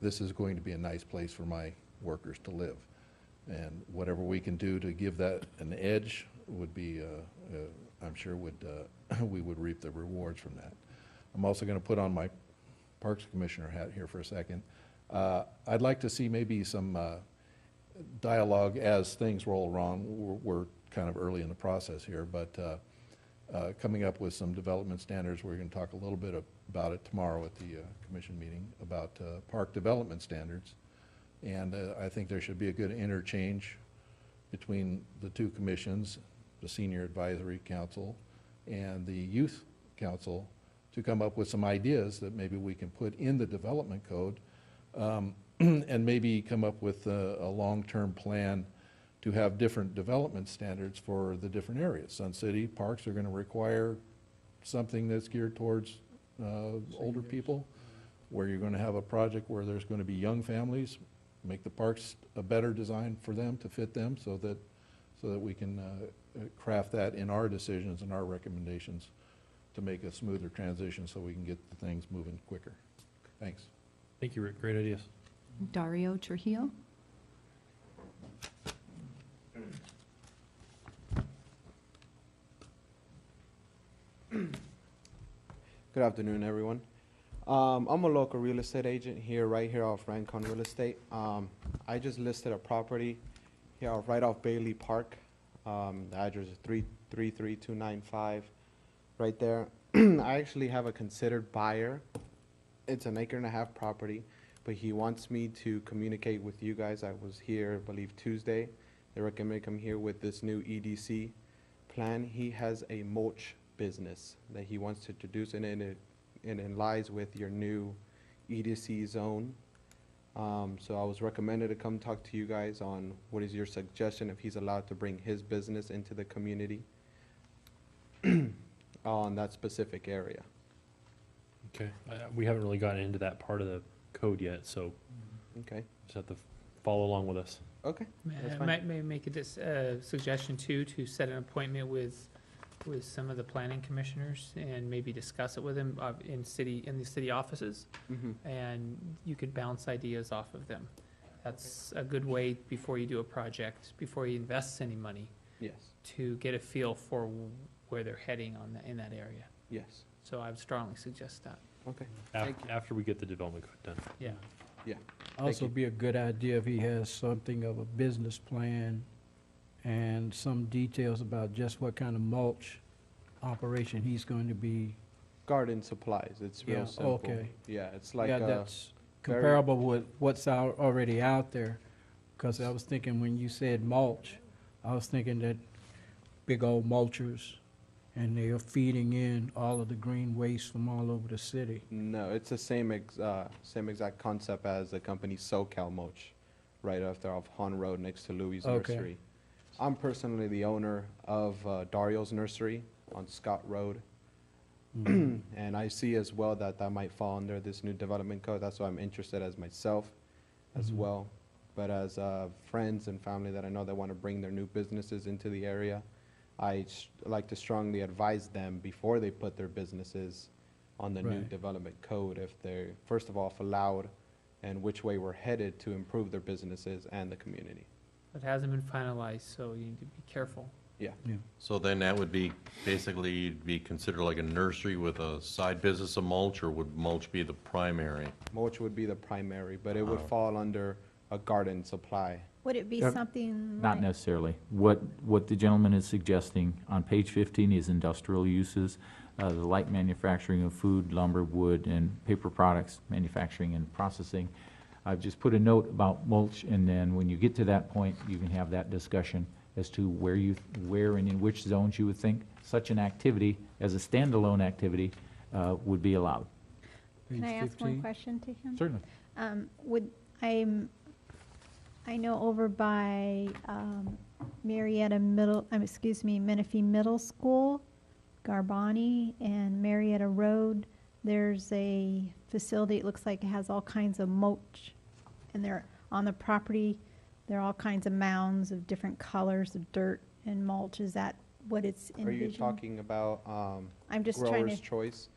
this is going to be a nice place for my workers to live. And whatever we can do to give that an edge would be, I'm sure we would reap the rewards from that. I'm also going to put on my Parks Commissioner hat here for a second. I'd like to see maybe some dialogue as things roll around. We're kind of early in the process here, but coming up with some development standards. We're going to talk a little bit about it tomorrow at the commission meeting about park development standards. And I think there should be a good interchange between the two commissions, the Senior Advisory Council and the Youth Council, to come up with some ideas that maybe we can put in the development code, and maybe come up with a long-term plan to have different development standards for the different areas. Sun City parks are going to require something that's geared towards older people, where you're going to have a project where there's going to be young families, make the parks a better design for them, to fit them, so that we can craft that in our decisions and our recommendations to make a smoother transition, so we can get the things moving quicker. Thanks. Thank you, Rick. Great ideas. Dario Trujillo. Good afternoon, everyone. I'm a local real estate agent here, right here off Rancon Real Estate. I just listed a property here right off Bailey Park. The address is 333295, right there. I actually have a considered buyer. It's an 1.5 acre property, but he wants me to communicate with you guys. I was here, I believe, Tuesday. They recommended come here with this new EDC plan. He has a mulch business that he wants to introduce, and it lies with your new EDC zone. So I was recommended to come talk to you guys on what is your suggestion if he's allowed to bring his business into the community on that specific area. Okay. We haven't really gotten into that part of the code yet, so Okay, just have to follow along with us. okay. That's I fine. might make a suggestion too, to set an appointment with some of the planning commissioners and maybe discuss it with them in the city offices, Mhm. and you could bounce ideas off of them. That's a good way before you do a project, before you invest any money, Yes, to get a feel for where they're heading in that area. yes. So I would strongly suggest that, Okay, After we get the development code done. yeah. Also you. be a good idea if he has something of a business plan and some details about just what kind of mulch operation he's going to be. Garden supplies, it's Yeah, real simple. okay. Yeah, it's like, Yeah, that's very- comparable with what's already out there. Because I was thinking, when you said mulch, I was thinking that big old mulchers, and they are feeding in all of the green waste from all over the city. no, it's the same exact concept as the company SoCal Mulch, right after off Hahn Road next to Louis Okay. Nursery. I'm personally the owner of Dario's Nursery on Scott Road. And I see as well that might fall under this new development code. That's why I'm interested as myself as Mhm. well. But as friends and family that I know that want to bring their new businesses into the area, I like to strongly advise them before they put their businesses on the new Right. development code if they're, first of all, if allowed, and which way we're headed to improve their businesses and the community. It hasn't been finalized, so you need to be careful. So then that would be, basically be considered like a nursery with a side business of mulch, or would mulch be the primary? Mulch would be the primary, but it would Oh. fall under a garden supply. Would it be Yep. something Not like, necessarily. What the gentleman is suggesting on page 15 is industrial uses, the light manufacturing of food, lumber, wood, and paper products, manufacturing and processing. I've just put a note about mulch, and then when you get to that point, you can have that discussion as to where and in which zones you would think such an activity, as a standalone activity, would be allowed. can I Page ask one 15. question to him? Certainly. I know over by Menifee Middle School, Garbani and Marietta Road, there's a facility, it looks like it has all kinds of mulch. And they're on the property, there are all kinds of mounds of different colors of dirt and mulch. Is that what it's Are you envisioned? talking about I'm just trying grower's to, choice?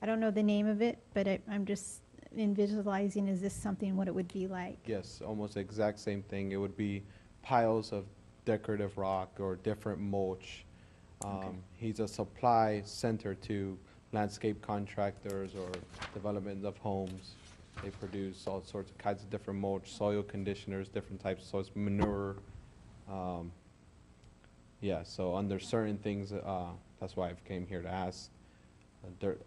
I don't know the name of it, but I'm just visualizing, is this something, what it would be like? Yes, almost the exact same thing. It would be piles of decorative rock or different mulch. He's a supply center to landscape contractors or development of homes. They produce all sorts of kinds of different mulch, soil conditioners, different types of soils, manure. Yeah, so under certain things, that's why I came here to ask.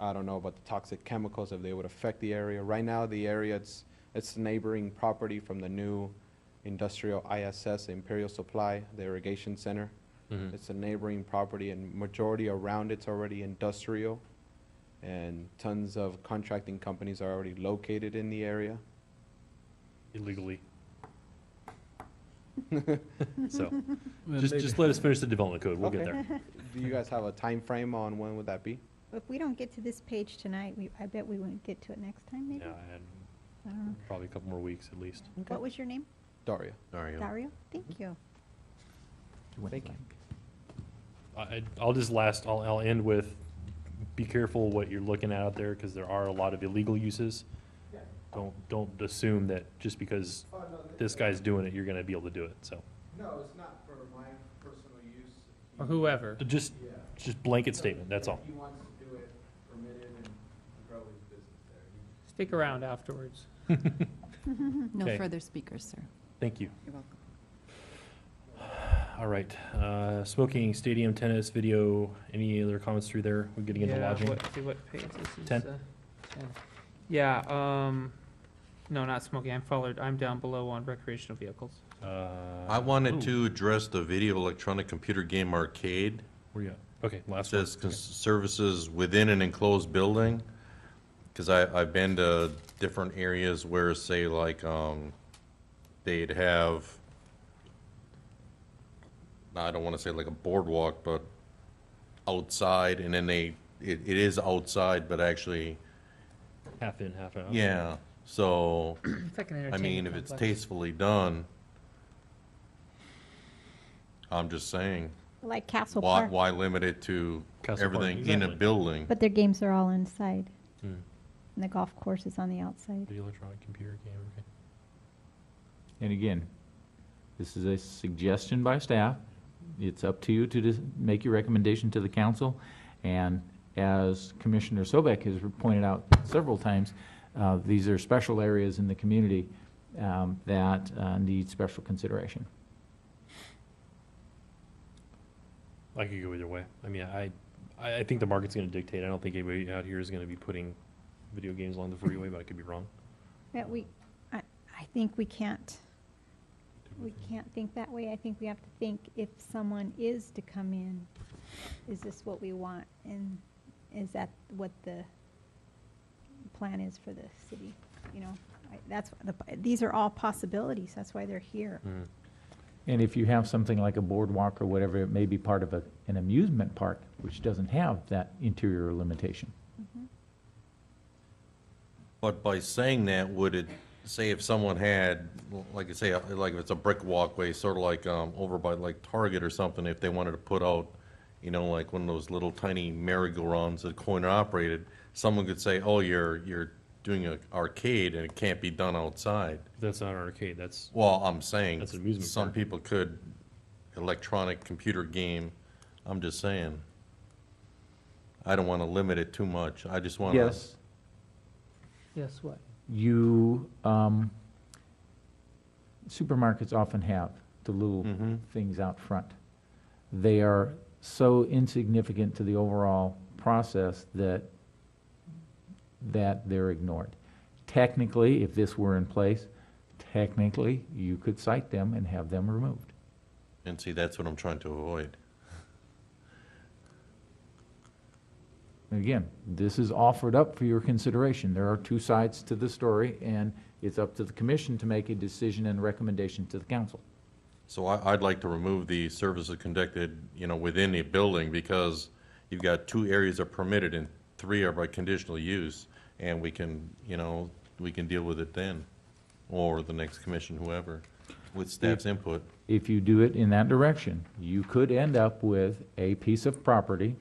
I don't know about the toxic chemicals, if they would affect the area. Right now, the area, it's neighboring property from the new industrial ISS, Imperial Supply, the irrigation center. Mhm. It's a neighboring property, and majority around it's already industrial. And tons of contracting companies are already located in the area. Illegally. So, Well, just maybe- let us finish the development code, we'll get Okay. there. Do you guys have a time frame on when would that be? If we don't get to this page tonight, I bet we won't get to it next time, maybe? Yeah, and I don't know. probably a couple more weeks at least. What was your name? Daria. Dario. Dario? Thank you. Thank you. I'll end with, be careful what you're looking at out there, because there are a lot of illegal uses. Don't assume that just because this guy's doing it, you're gonna be able to do it, so. No, it's not for my personal use. Or whoever. Just blanket statement, that's all. He wants to do it permitted and grow his business there. Stick around afterwards. No Okay. further speakers, sir. Thank you. You're welcome. All right, smoking, stadium, tennis, video, any other comments through there? We're getting into Yeah, lodging. See what page this is? 10? 10. Yeah, no, not smoking. I'm down below on recreational vehicles. I wanted ooh, to address the video electronic computer game arcade. Where you at? Okay, It last one. says services within an enclosed building, because I've been to different areas where, say, like, they'd have, I don't want to say like a boardwalk, but outside, and then it is outside, but actually, Half in, half out. yeah, so, It's like an I mean, entertainment if it's complex. tastefully done, I'm just saying, Like Castle why, Park, why limit it to Castle Park, everything in a exactly. building? but their games are all inside, Hmm. and the golf course is on the outside. Video electronic computer game, okay. And again, this is a suggestion by staff. It's up to you to make your recommendation to the council. And as Commissioner Sobek has pointed out several times, these are special areas in the community that need special consideration. I could go either way. I mean, I think the market's gonna dictate. I don't think anybody out here is gonna be putting video games along the freeway, but I could be wrong. Yeah, I think we can't think that way. I think we have to think, if someone is to come in, is this what we want? And is that what the plan is for the city? You know, these are all possibilities. That's why they're here. Mhm. And if you have something like a boardwalk or whatever, it may be part of an amusement park, which doesn't have that interior limitation. But by saying that, would it, say if someone had, like I say, like if it's a brick walkway, sort of like over by like Target or something, if they wanted to put out you know, like one of those little tiny merry-go-rounds that coin operated, someone could say, oh, you're doing an arcade and it can't be done outside. That's not an arcade, that's, Well, I'm saying, That's an amusement some park. people could, electronic computer game, I'm just saying. I don't want to limit it too much, I just want to. Yes, Yes, what? you, supermarkets often have the little Mhm. things out front. They are so insignificant to the overall process that they're ignored. Technically, if this were in place, technically, you could cite them and have them removed. And see, that's what I'm trying to avoid. Again, this is offered up for your consideration. There are two sides to the story, and it's up to the commission to make a decision and recommendation to the council. So I'd like to remove the services conducted, you know, within a building, because you've got 2 areas are permitted and 3 are by conditional use, and we can, you know, we can deal with it then, or the next commission, whoever, with staff's input. If you do it in that direction, you could end up with a piece of property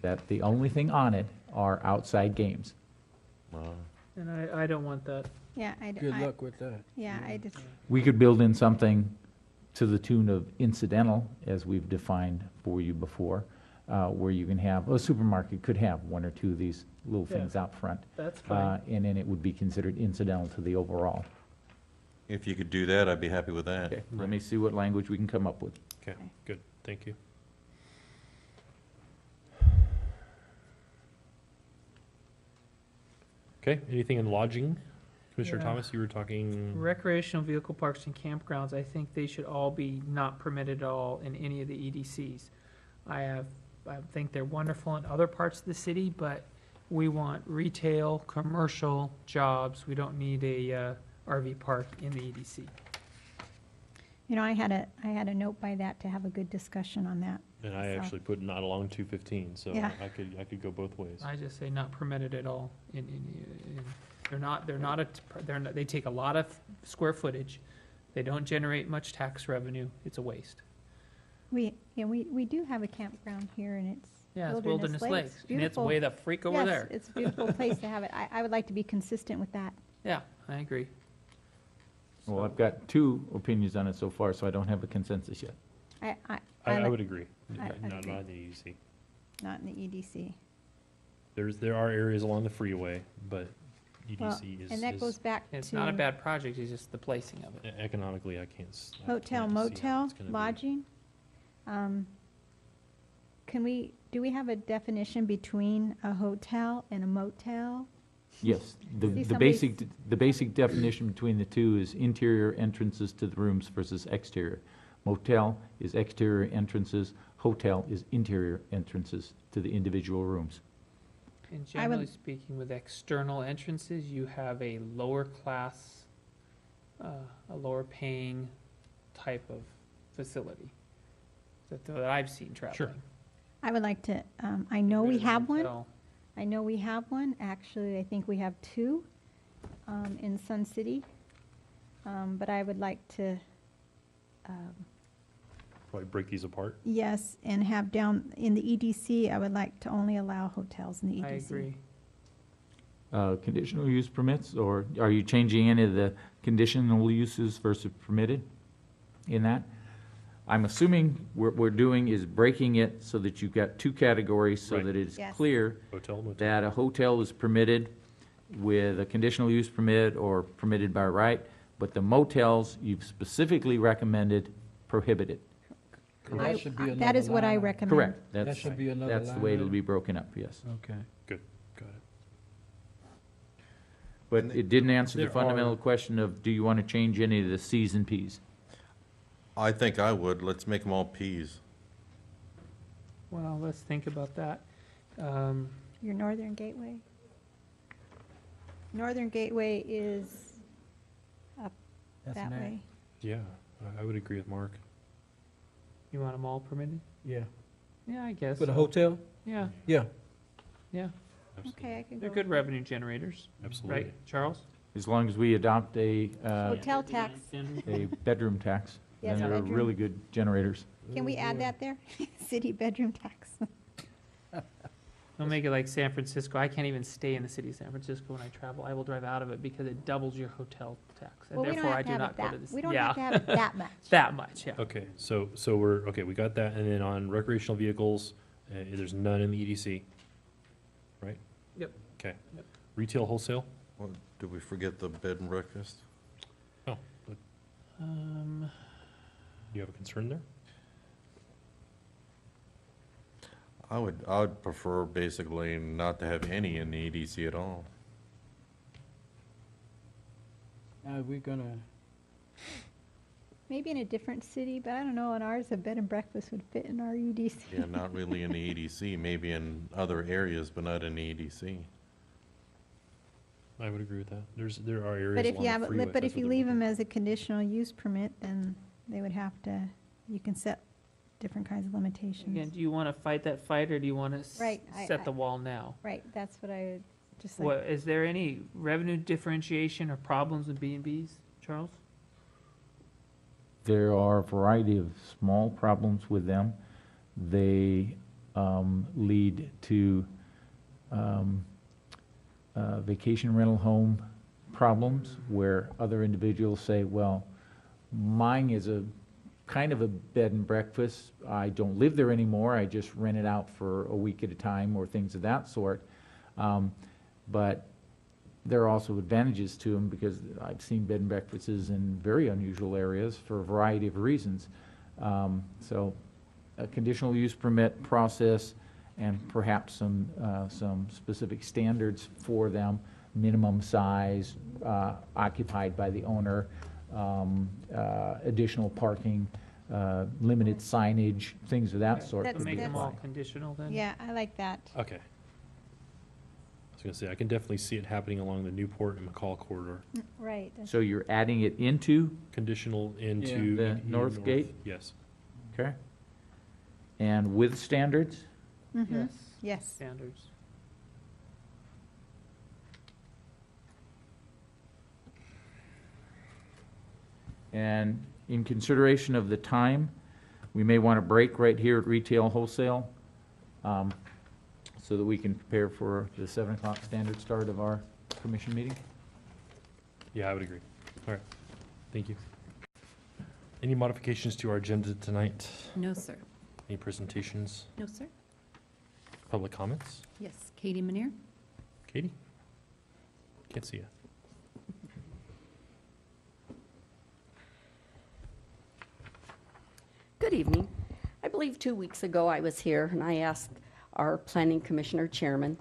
that the only thing on it are outside games. And I don't want that. Yeah, Good luck with that. Yeah, I just, We could build in something to the tune of incidental, as we've defined for you before, where you can have, a supermarket could have 1 or 2 of these little things out front, That's fine. and then it would be considered incidental to the overall. If you could do that, I'd be happy with that. Okay, let me see what language we can come up with. okay, good, thank you. Okay, anything in lodging? Commissioner Yeah. Thomas, you were talking, Recreational vehicle parks and campgrounds, I think they should all be not permitted at all in any of the EDCs. I think they're wonderful in other parts of the city, but we want retail, commercial, jobs. We don't need a RV park in the EDC. you know, I had a note by that to have a good discussion on that. and I So- actually put not along 215, so Yeah. I could go both ways. I just say not permitted at all they're not, they take a lot of square footage. They don't generate much tax revenue. It's a waste. We do have a campground here, and it's Yeah, it's Wilderness Wilderness Lakes. Lakes, and it's Beautiful. way the freak over there. Yes, it's a beautiful place to have it. I would like to be consistent with that. Yeah, I agree. Well, I've got 2 opinions on it so far, so I don't have a consensus yet. I like- would agree, I not agree. in the EDC. Not in the EDC. There are areas along the freeway, but Well, EDC is. and that is- goes back to. It's not a bad project, it's just the placing of it. Economically, I can't. I Hotel, can't see how motel, it's gonna be. lodging. Do we have a definition between a hotel and a motel? Yes, See, somebody's- the basic definition between the 2 is interior entrances to the rooms versus exterior. Motel is exterior entrances, hotel is interior entrances to the individual rooms. And I would- generally speaking, with external entrances, you have a lower class, a lower paying type of facility that I've seen traveling. I would like to, I know we have one. Hotel. I know we have one. Actually, I think we have 2 in Sun City. But I would like to, Probably break these apart. yes, and have down in the EDC, I would like to only allow hotels in the I EDC. agree. Conditional use permits, or are you changing any of the conditional uses versus permitted in that? I'm assuming what we're doing is breaking it so that you've got 2 categories, so Right. that it's Yes. clear Hotel, motel. that a hotel is permitted with a conditional use permit or permitted by right, but the motels, you've specifically recommended prohibited. That should be That another is what I line. recommend. Correct. That That's, should be another that's the line way it'll item. be broken up, yes. Okay. Good, got it. But it didn't answer the There fundamental are- question of, do you want to change any of the Cs and Ps? I think I would, let's make them all Ps. Well, let's think about that. Your Northern Gateway? Northern Gateway is up That's that an way. Yeah, I would agree with Mark. You want them all permitted? Yeah. Yeah, I guess. For the so. hotel? Yeah, Yeah. yeah. Absolutely. Okay, I can go. They're good revenue generators, Absolutely. right, Charles? As long as we adopt a Hotel tax. bedroom tax, Yes, then they're bedroom. really good generators. Can we add that there? City bedroom tax. Don't make it like San Francisco. I can't even stay in the city of San Francisco when I travel. I will drive out of it because it doubles your hotel tax. And Well, we don't therefore, I have to do have not it go that, to this. we don't Yeah. have to have it that much. That much, yeah. Okay, so okay, we got that, and then on recreational vehicles, there's none in the EDC, right? Yep. Okay. Yep. Retail wholesale? Well, did we forget the bed and breakfast? You have a concern there? I would prefer basically not to have any in the EDC at all. Are we gonna, Maybe in a different city, but I don't know, in ours, a bed and breakfast would fit in our EDC. Yeah, not really in the EDC, maybe in other areas, but not in the EDC. I would agree with that. There are areas But if along you the have, freeway, but that's if what you they're leave looking them as a conditional use permit, then they would have to, you can set different kinds of Again, limitations. do you want to fight that fight, or do you want to Right, set the wall now? Right, that's what I would just What, like, is there any revenue differentiation or problems with B and Bs, Charles? There are a variety of small problems with them. They lead to vacation rental home problems where other individuals say, well, mine is a kind of a bed and breakfast. I don't live there anymore. I just rent it out for a week at a time or things of that sort. But there are also advantages to them because I've seen bed and breakfasts in very unusual areas for a variety of reasons. So a conditional use permit process and perhaps some specific standards for them, minimum size, occupied by the owner, additional parking, limited signage, things of that sort. That's- To would make them all apply. conditional then? yeah, I like that. Okay. I was gonna say, I can definitely see it happening along the Newport and McCall corridor. Right. So you're adding it into, Conditional into. The ED north gate? Yes. okay? And with standards? Mhm. Yes. Yes. Standards. And in consideration of the time, we may want to break right here at retail wholesale, so that we can prepare for the 7 o'clock standard start of our commission meeting. Yeah, I would agree. All right, thank you. Any modifications to our agenda tonight? No, sir. Any presentations, No, sir. public comments? Yes, Katie Manier? Katie? Can't see you. Good evening. I believe 2 weeks ago I was here and I asked our planning commissioner chairman,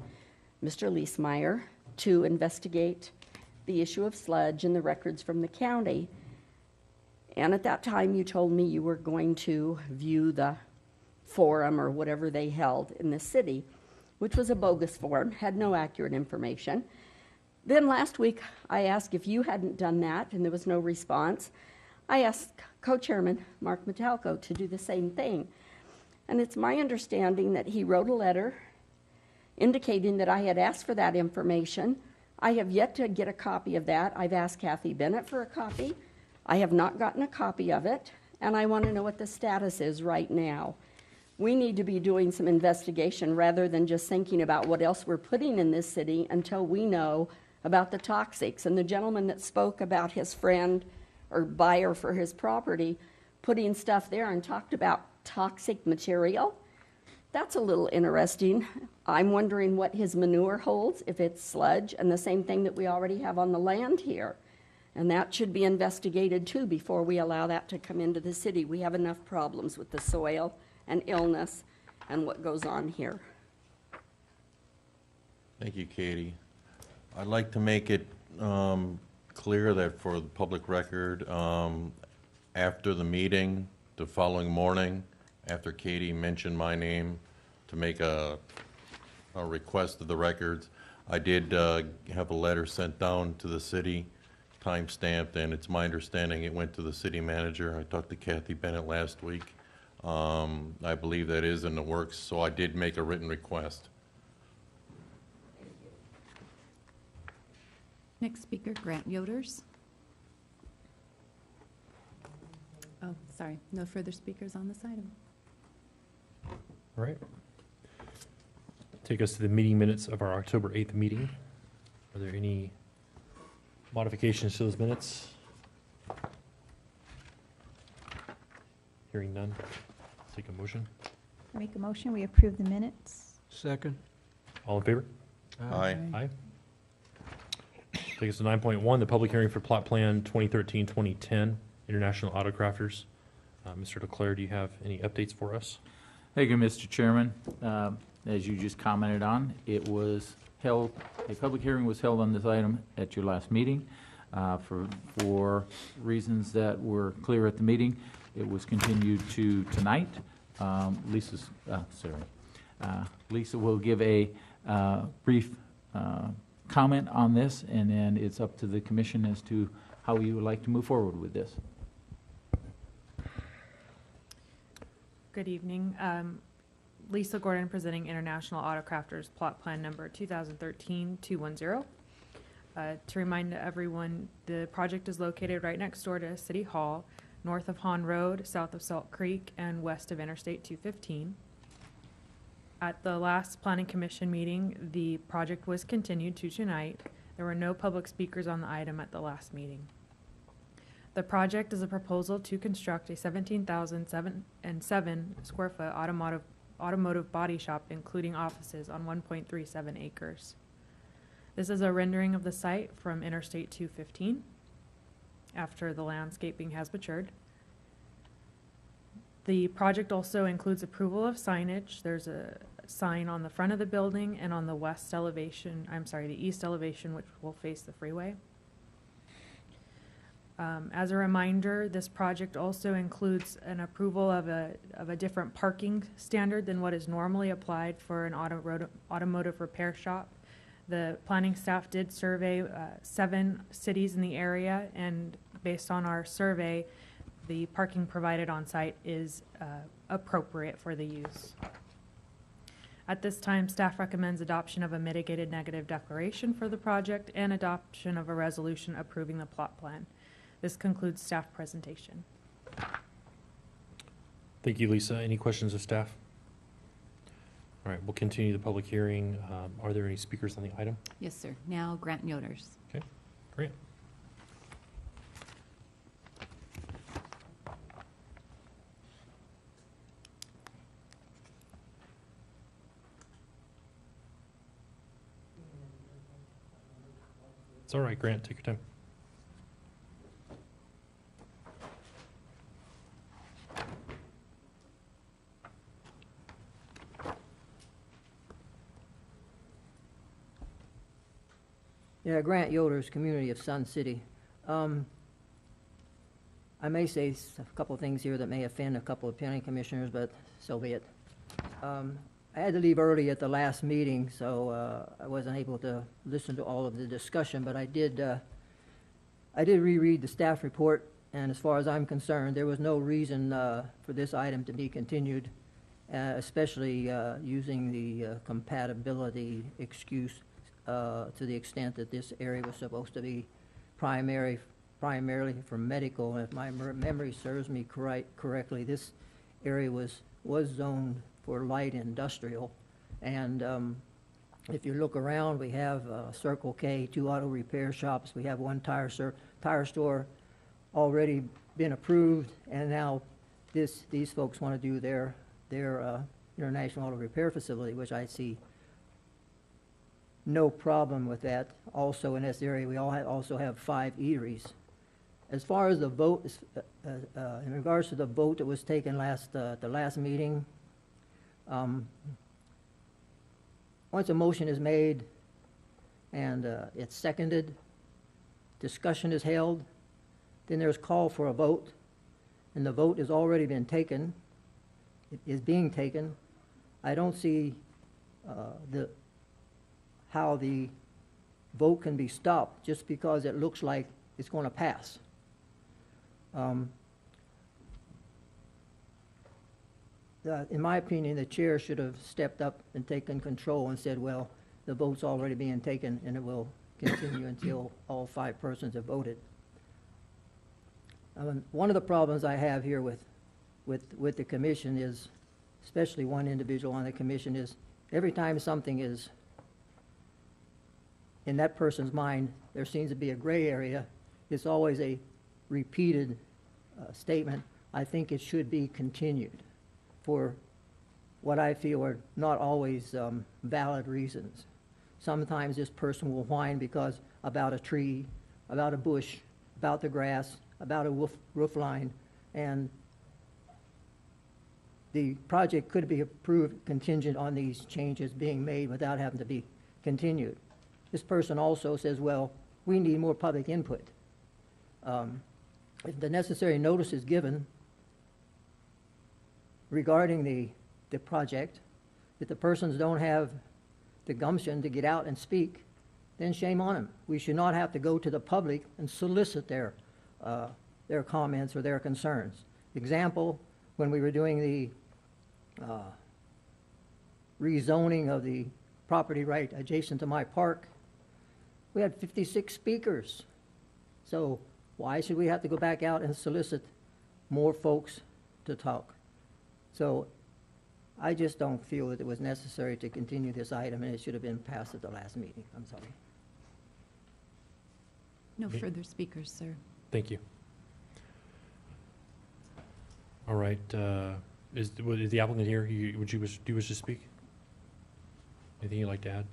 Mr. Leesmeyer, to investigate the issue of sludge and the records from the county. And at that time, you told me you were going to view the forum or whatever they held in the city, which was a bogus forum, had no accurate information. Then last week, I asked if you hadn't done that, and there was no response. I asked co-chairman Mark Metalco to do the same thing. And it's my understanding that he wrote a letter indicating that I had asked for that information. I have yet to get a copy of that. I've asked Kathy Bennett for a copy. I have not gotten a copy of it, and I want to know what the status is right now. We need to be doing some investigation rather than just thinking about what else we're putting in this city until we know about the toxics. And the gentleman that spoke about his friend or buyer for his property putting stuff there and talked about toxic material, that's a little interesting. I'm wondering what his manure holds, if it's sludge, and the same thing that we already have on the land here. And that should be investigated too before we allow that to come into the city. We have enough problems with the soil and illness and what goes on here. Thank you, Katie. I'd like to make it clear that for the public record, after the meeting, the following morning, after Katie mentioned my name to make a request of the records, I did have a letter sent down to the city, time-stamped, and it's my understanding it went to the city manager. I talked to Kathy Bennett last week. I believe that is in the works, so I did make a written request. Next speaker, Grant Yoders. Oh, sorry, no further speakers on this item. All right. Take us to the meeting minutes of our October 8th meeting. Are there any modifications to those minutes? Hearing none. Take a motion. Make a motion, we approve the minutes. Second. All in favor? Aye. Aye. Take us to 9.1, the public hearing for plot plan 2013-2010, International Auto Crafters. Mr. Leclerc, do you have any updates for us? Thank you, Mr. Chairman. As you just commented on, it was held, a public hearing was held on this item at your last meeting. For reasons that were clear at the meeting, it was continued to tonight. Lisa will give a brief comment on this, and then it's up to the commission as to how you would like to move forward with this. Good evening. Lisa Gordon presenting International Auto Crafters plot plan number 2013-210. To remind everyone, the project is located right next door to City Hall, north of Hahn Road, south of Salt Creek, and west of Interstate 215. At the last Planning Commission meeting, the project was continued to tonight. There were no public speakers on the item at the last meeting. The project is a proposal to construct a 17,007 square foot automotive body shop, including offices, on 1.37 acres. This is a rendering of the site from Interstate 215 after the landscaping has matured. The project also includes approval of signage. There's a sign on the front of the building and on the east elevation, which will face the freeway. As a reminder, this project also includes an approval of a different parking standard than what is normally applied for an automotive repair shop. The planning staff did survey 7 cities in the area, and based on our survey, the parking provided on site is appropriate for the use. At this time, staff recommends adoption of a mitigated negative declaration for the project and adoption of a resolution approving the plot plan. This concludes staff presentation. Thank you, Lisa. Any questions of staff? All right, we'll continue the public hearing. Are there any speakers on the item? Yes, sir. Now Grant Yoders. Great. It's all right, Grant, take your time. Yeah, Grant Yoders, community of Sun City. I may say a couple of things here that may offend a couple of planning commissioners, but so be it. I had to leave early at the last meeting, so I wasn't able to listen to all of the discussion, but I did reread the staff report, and as far as I'm concerned, there was no reason for this item to be continued, especially using the compatibility excuse to the extent that this area was supposed to be primarily for medical. And if my memory serves me correctly, this area was zoned for light industrial. And if you look around, we have Circle K, 2 auto repair shops. We have 1 tire store already been approved, and now these folks want to do their international auto repair facility, which I see no problem with that. Also in this area, we also have 5 eateries. As far as the vote, in regards to the vote that was taken the last meeting, once a motion is made and it's seconded, discussion is held, then there's call for a vote, and the vote has already been taken, it is being taken. I don't see how the vote can be stopped just because it looks like it's going to pass. In my opinion, the chair should have stepped up and taken control and said, well, the vote's already being taken and it will continue until all 5 persons have voted. One of the problems I have here with the commission is, especially one individual on the commission, is every time something is in that person's mind, there seems to be a gray area. It's always a repeated statement. I think it should be continued for what I feel are not always valid reasons. Sometimes this person will whine because about a tree, about a bush, about the grass, about a roof line, and the project could be approved contingent on these changes being made without having to be continued. This person also says, well, we need more public input. If the necessary notice is given regarding the project, if the persons don't have the gumption to get out and speak, then shame on them. We should not have to go to the public and solicit their comments or their concerns. Example, when we were doing the rezoning of the property right adjacent to my park, we had 56 speakers. So why should we have to go back out and solicit more folks to talk? So I just don't feel that it was necessary to continue this item, and it should have been passed at the last meeting. I'm sorry. No Okay. further speakers, sir. Thank you. All right, is the applicant here? Do you wish to speak? Anything you'd like to add?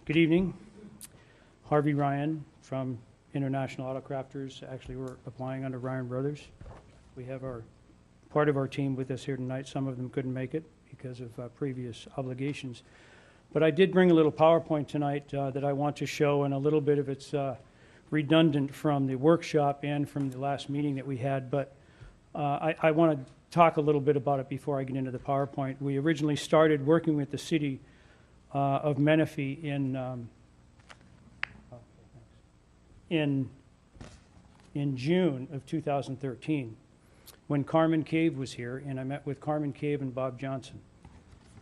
Good evening. Harvey Ryan from International Auto Crafters. Actually, we're applying under Ryan Brothers. We have part of our team with us here tonight. Some of them couldn't make it because of previous obligations. But I did bring a little PowerPoint tonight that I want to show, and a little bit of it's redundant from the workshop and from the last meeting that we had. But I want to talk a little bit about it before I get into the PowerPoint. We originally started working with the city of Menifee in June of 2013, when Carmen Cave was here, and I met with Carmen Cave and Bob Johnson.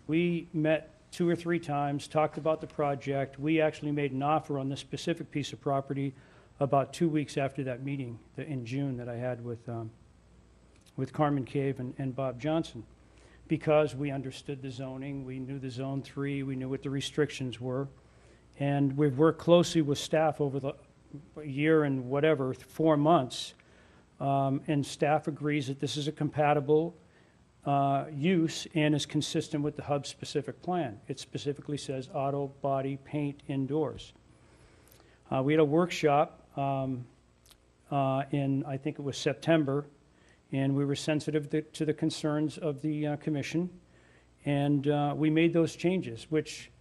We met 2 or 3 times, talked about the project. We actually made an offer on this specific piece of property about 2 weeks after that meeting in June that I had with Carmen Cave and Bob Johnson, because we understood the zoning, we knew the Zone 3, we knew what the restrictions were, and we've worked closely with staff over the year and whatever, 4 months, and staff agrees that this is a compatible use and is consistent with the hub specific plan. It specifically says auto, body, paint, indoors. We had a workshop in, I think it was September, and we were sensitive to the concerns of the commission, and we made those changes, which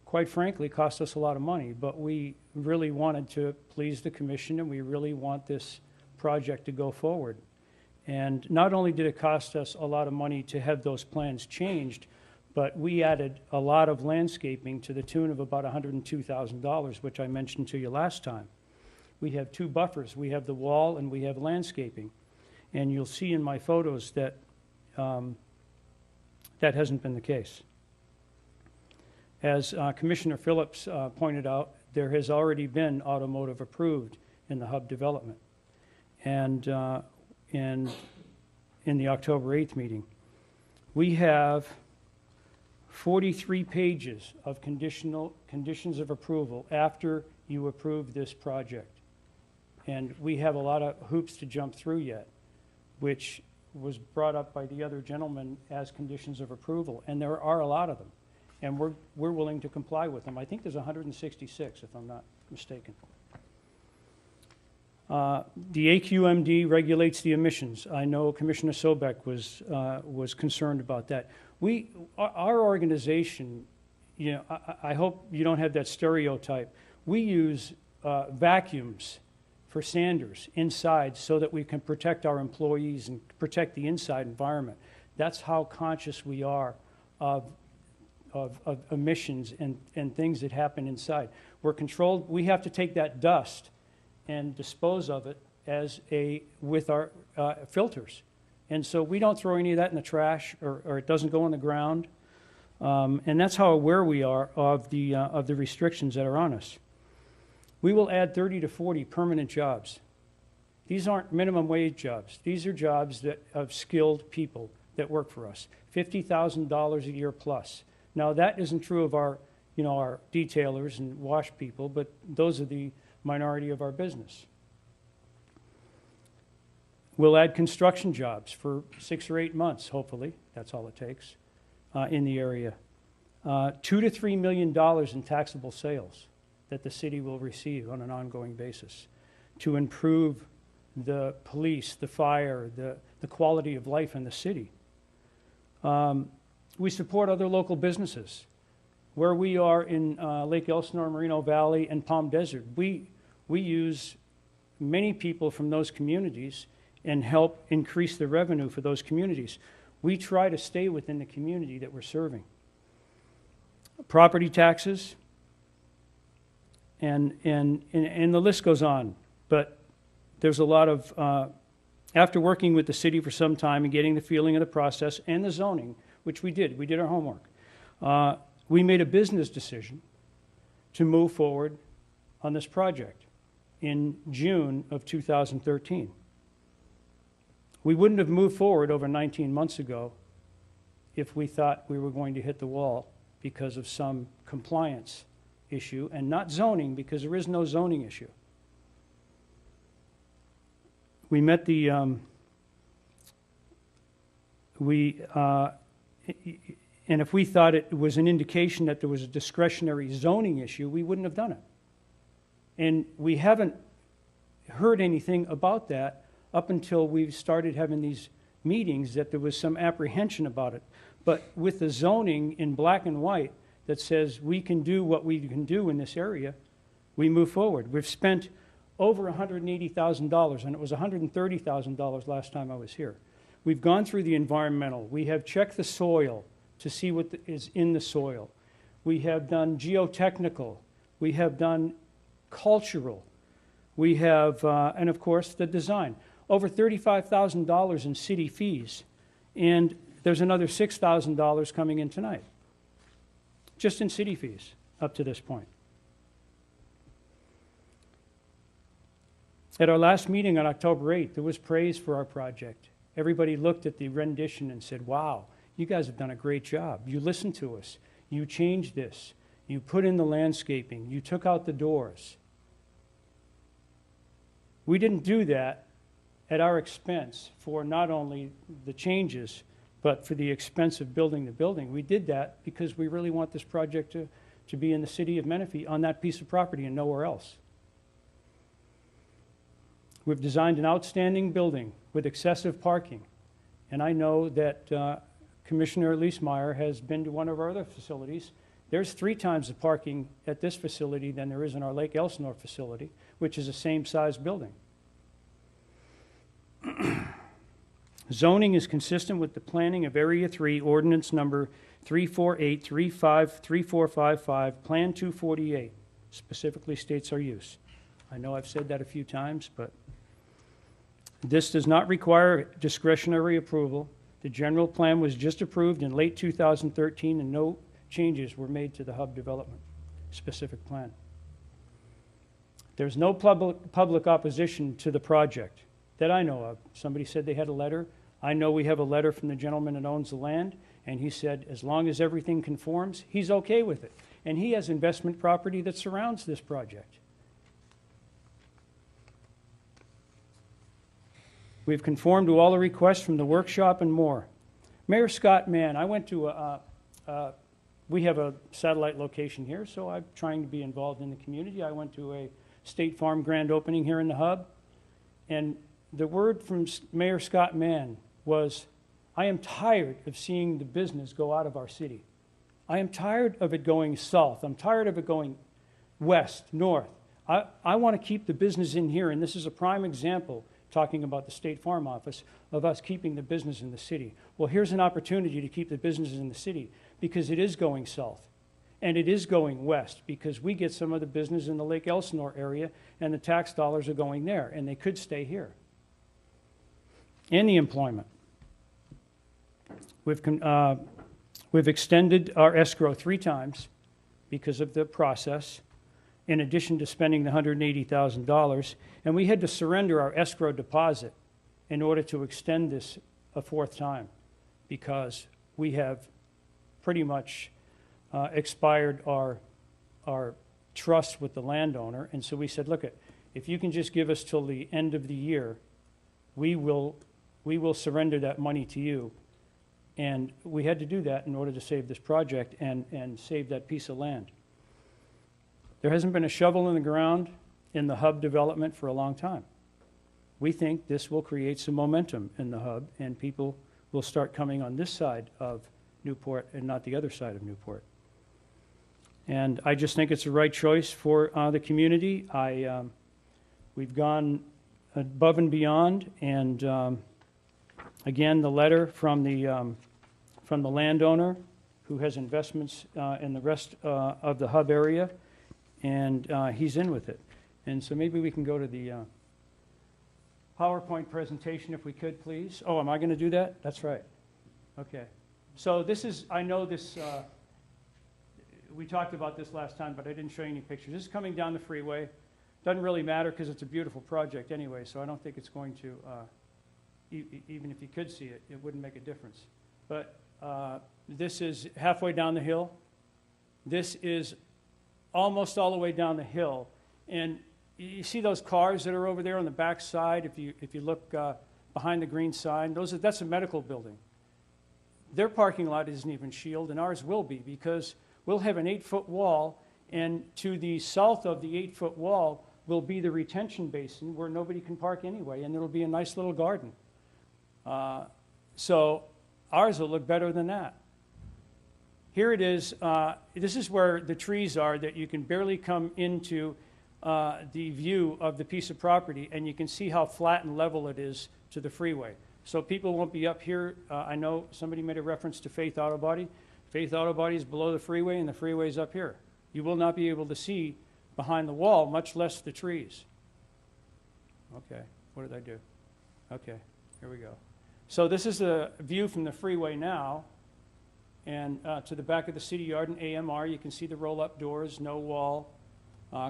quite frankly cost us a lot of money, but we really wanted to please the commission, and we really want this project to go forward. And not only did it cost us a lot of money to have those plans changed, but we added a lot of landscaping to the tune of about $102,000, which I mentioned to you last time. We have 2 buffers. We have the wall and we have landscaping. And you'll see in my photos that that hasn't been the case. As Commissioner Phillips pointed out, there has already been automotive approved in the hub development. And in the October 8th meeting, we have 43 pages of conditions of approval after you approve this project. And we have a lot of hoops to jump through yet, which was brought up by the other gentleman as conditions of approval. And there are a lot of them. And we're willing to comply with them. I think there's 166, if I'm not mistaken. The AQMD regulates the emissions. I know Commissioner Sobek was concerned about that. Our organization, you know, I hope you don't have that stereotype. We use vacuums for sanders inside so that we can protect our employees and protect the inside environment. That's how conscious we are of emissions and things that happen inside. We're controlled. We have to take that dust and dispose of it with our filters. And so we don't throw any of that in the trash, or it doesn't go on the ground. And that's how aware we are of the restrictions that are on us. We will add 30 to 40 permanent jobs. These aren't minimum wage jobs. These are jobs of skilled people that work for us, $50,000 a year plus. Now, that isn't true of our detailers and wash people, but those are the minority of our business. We'll add construction jobs for 6 or 8 months, hopefully. That's all it takes in the area. $2 to $3 million in taxable sales that the city will receive on an ongoing basis to improve the police, the fire, the quality of life in the city. We support other local businesses. Where we are in Lake Elsinore, Moreno Valley, and Palm Desert, we use many people from those communities and help increase the revenue for those communities. We try to stay within the community that we're serving. Property taxes, and the list goes on, but there's a lot of, after working with the city for some time and getting the feeling of the process and the zoning, which we did our homework, we made a business decision to move forward on this project in June of 2013. We wouldn't have moved forward over 19 months ago if we thought we were going to hit the wall because of some compliance issue, and not zoning, because there is no zoning issue. We met the, and if we thought it was an indication that there was a discretionary zoning issue, we wouldn't have done it. And we haven't heard anything about that up until we started having these meetings, that there was some apprehension about it. But with the zoning in black and white that says we can do what we can do in this area, we move forward. We've spent over $180,000, and it was $130,000 last time I was here. We've gone through the environmental. We have checked the soil to see what is in the soil. We have done geotechnical. We have done cultural. We have, and of course, the design. Over $35,000 in city fees, and there's another $6,000 coming in tonight, just in city fees up to this point. At our last meeting on October 8th, there was praise for our project. Everybody looked at the rendition and said, wow, you guys have done a great job. You listened to us. You changed this. You put in the landscaping. You took out the doors. We didn't do that at our expense for not only the changes, but for the expense of building the building. We did that because we really want this project to be in the city of Menifee on that piece of property and nowhere else. We've designed an outstanding building with excessive parking. And I know that Commissioner Leesmeyer has been to one of our other facilities. There's 3 times the parking at this facility than there is in our Lake Elsinore facility, which is the same size building. Zoning is consistent with the planning of Area 3, Ordinance Number 348-3455, Plan 248, specifically states our use. I know I've said that a few times, but this does not require discretionary approval. The general plan was just approved in late 2013, and no changes were made to the hub development specific plan. There's no public opposition to the project that I know of. Somebody said they had a letter. I know we have a letter from the gentleman that owns the land, and he said as long as everything conforms, he's okay with it. And he has investment property that surrounds this project. We've conformed to all the requests from the workshop and more. Mayor Scott Mann, I went to we have a satellite location here, so I'm trying to be involved in the community. I went to a State Farm grand opening here in the hub, and the word from Mayor Scott Mann was, I am tired of seeing the business go out of our city. I am tired of it going south. I'm tired of it going west, north. I want to keep the business in here, and this is a prime example, talking about the State Farm office, of us keeping the business in the city. Well, here's an opportunity to keep the businesses in the city, because it is going south, and it is going west, because we get some of the business in the Lake Elsinore area, and the tax dollars are going there, and they could stay here. And the employment. We've extended our escrow 3 times because of the process, in addition to spending the $180,000. And we had to surrender our escrow deposit in order to extend this a 4th time, because we have pretty much expired our trust with the landowner. And so we said, look, if you can just give us till the end of the year, we will surrender that money to you. And we had to do that in order to save this project and save that piece of land. There hasn't been a shovel in the ground in the hub development for a long time. We think this will create some momentum in the hub, and people will start coming on this side of Newport and not the other side of Newport. And I just think it's the right choice for the community. We've gone above and beyond, and again, the letter from the landowner who has investments in the rest of the hub area, and he's in with it. And so maybe we can go to the PowerPoint presentation if we could, please. Oh, am I going to do that? That's right. Okay. So this is, I know this, we talked about this last time, but I didn't show you any pictures. This is coming down the freeway. Doesn't really matter because it's a beautiful project anyway, so I don't think it's going to, even if you could see it, it wouldn't make a difference. But this is halfway down the hill. This is almost all the way down the hill. And you see those cars that are over there on the back side, if you look behind the green sign, that's a medical building. Their parking lot isn't even shielded, and ours will be, because we'll have an 8-foot wall, and to the south of the 8-foot wall will be the retention basin where nobody can park anyway, and it'll be a nice little garden. So ours will look better than that. Here it is. This is where the trees are that you can barely come into the view of the piece of property, and you can see how flat and level it is to the freeway. So people won't be up here. I know somebody made a reference to Faith Auto Body. Faith Auto Body is below the freeway, and the freeway is up here. You will not be able to see behind the wall, much less the trees. Okay, what did I do? Okay, here we go. So this is a view from the freeway now, and to the back of the city yard in AMR, you can see the roll-up doors, no wall,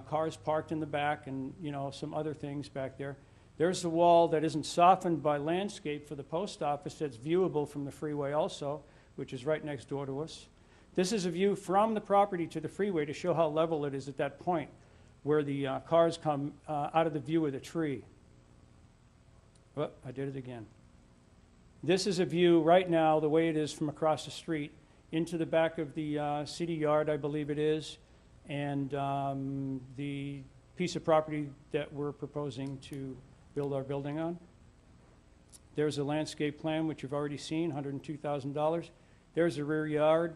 cars parked in the back, and some other things back there. There's the wall that isn't softened by landscape for the post office that's viewable from the freeway also, which is right next door to us. This is a view from the property to the freeway to show how level it is at that point where the cars come out of the view of the tree. Oh, I did it again. This is a view right now, the way it is from across the street, into the back of the city yard, I believe it is, and the piece of property that we're proposing to build our building on. There's a landscape plan, which you've already seen, $102,000. There's a rear yard.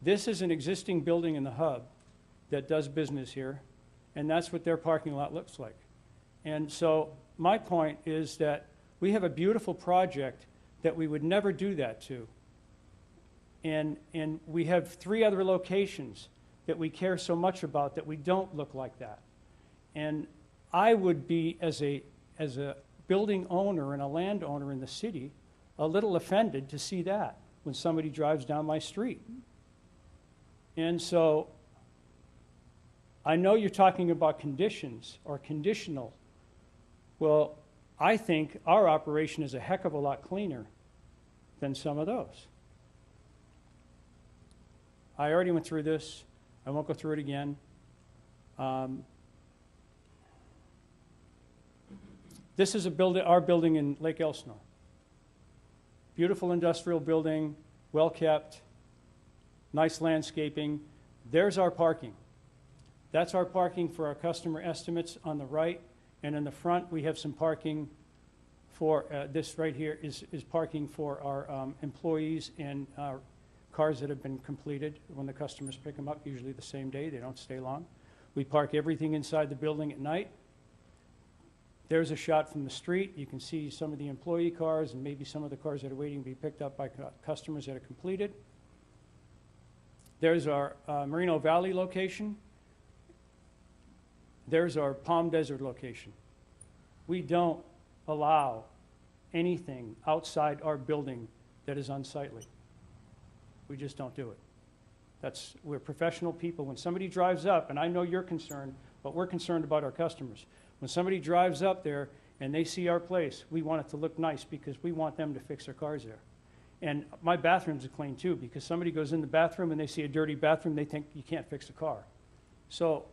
This is an existing building in the hub that does business here, and that's what their parking lot looks like. And so my point is that we have a beautiful project that we would never do that to. And we have 3 other locations that we care so much about that we don't look like that. And I would be, as a building owner and a landowner in the city, a little offended to see that when somebody drives down my street. And so I know you're talking about conditions or conditional. Well, I think our operation is a heck of a lot cleaner than some of those. I already went through this. I won't go through it again. This is our building in Lake Elsinore. Beautiful industrial building, well kept, nice landscaping. There's our parking. That's our parking for our customer estimates on the right, and in the front we have some parking for, this right here is parking for our employees and cars that have been completed when the customers pick them up, usually the same day. They don't stay long. We park everything inside the building at night. There's a shot from the street. You can see some of the employee cars and maybe some of the cars that are waiting to be picked up by customers that are completed. There's our Merino Valley location. There's our Palm Desert location. We don't allow anything outside our building that is unsightly. We just don't do it. We're professional people. When somebody drives up, and I know you're concerned, but we're concerned about our customers. When somebody drives up there and they see our place, we want it to look nice because we want them to fix their cars there. And my bathrooms are clean too, because somebody goes in the bathroom and they see a dirty bathroom, they think you can't fix the car. So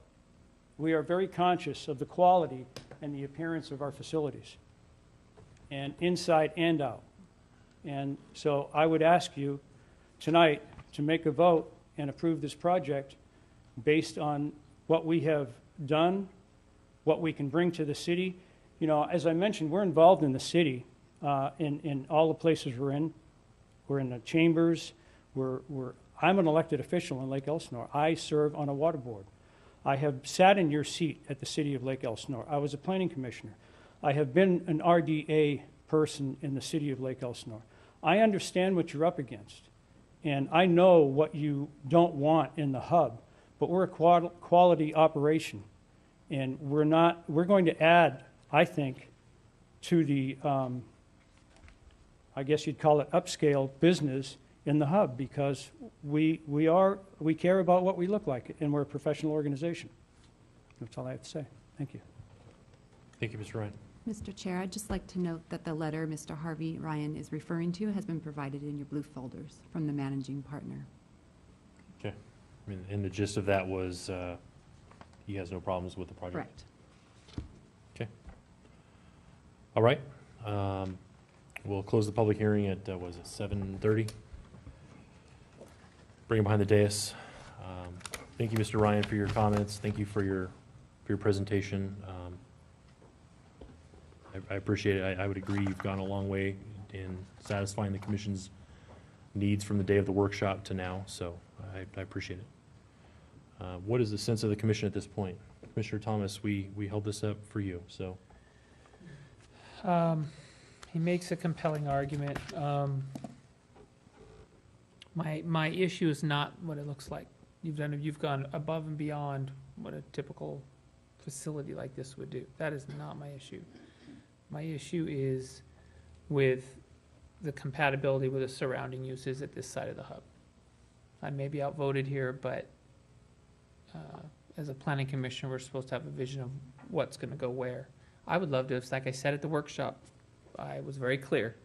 we are very conscious of the quality and the appearance of our facilities, and inside and out. And so I would ask you tonight to make a vote and approve this project based on what we have done, what we can bring to the city. You know, as I mentioned, we're involved in the city, in all the places we're in. We're in the chambers. I'm an elected official in Lake Elsinore. I serve on a water board. I have sat in your seat at the city of Lake Elsinore. I was a planning commissioner. I have been an RDA person in the city of Lake Elsinore. I understand what you're up against, and I know what you don't want in the hub, but we're a quality operation, and we're going to add, I think, to the, I guess you'd call it upscale business in the hub, because we care about what we look like, and we're a professional organization. That's all I have to say. Thank you. Thank you, Mr. Ryan. Mr. Chair, I'd just like to note that the letter Mr. Harvey Ryan is referring to has been provided in your blue folders from the managing partner. Okay. I mean, and the gist of that was he has no problems with the project? Correct. Okay. All right. We'll close the public hearing at, was it 7:30? Bring him behind the dais. Thank you, Mr. Ryan, for your comments. Thank you for your presentation. I appreciate it. I would agree you've gone a long way in satisfying the commission's needs from the day of the workshop to now, so I appreciate it. What is the sense of the commission at this point? Commissioner Thomas, we held this up for you, so. He makes a compelling argument. My issue is not what it looks like. You've gone above and beyond what a typical facility like this would do. That is not my issue. My issue is with the compatibility with the surrounding uses at this side of the hub. I may be outvoted here, but as a planning commissioner, we're supposed to have a vision of what's going to go where. I would love to, like I said at the workshop, I was very clear,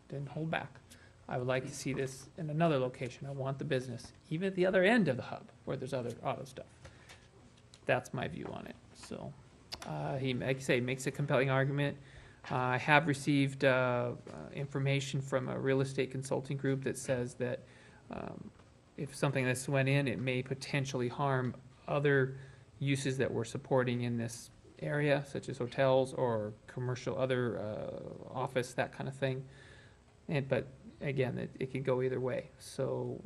didn't hold back. I would like to see this in another location. I want the business, even at the other end of the hub, where there's other auto stuff. That's my view on it. So he, like I say, makes a compelling argument. I have received information from a real estate consulting group that says that if something like this went in, it may potentially harm other uses that we're supporting in this area, such as hotels or commercial, other office, that kind of thing. But again, it can go either way. So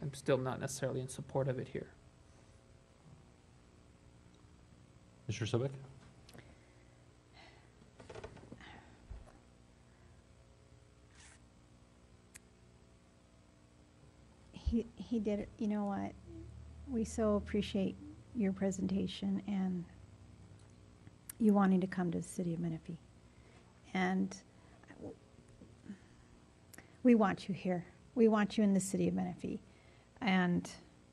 I'm still not necessarily in support of it here. Mr. Sobek? He did it. You know what? We so appreciate your presentation and you wanting to come to the city of Menifee. And we want you here. We want you in the city of Menifee. And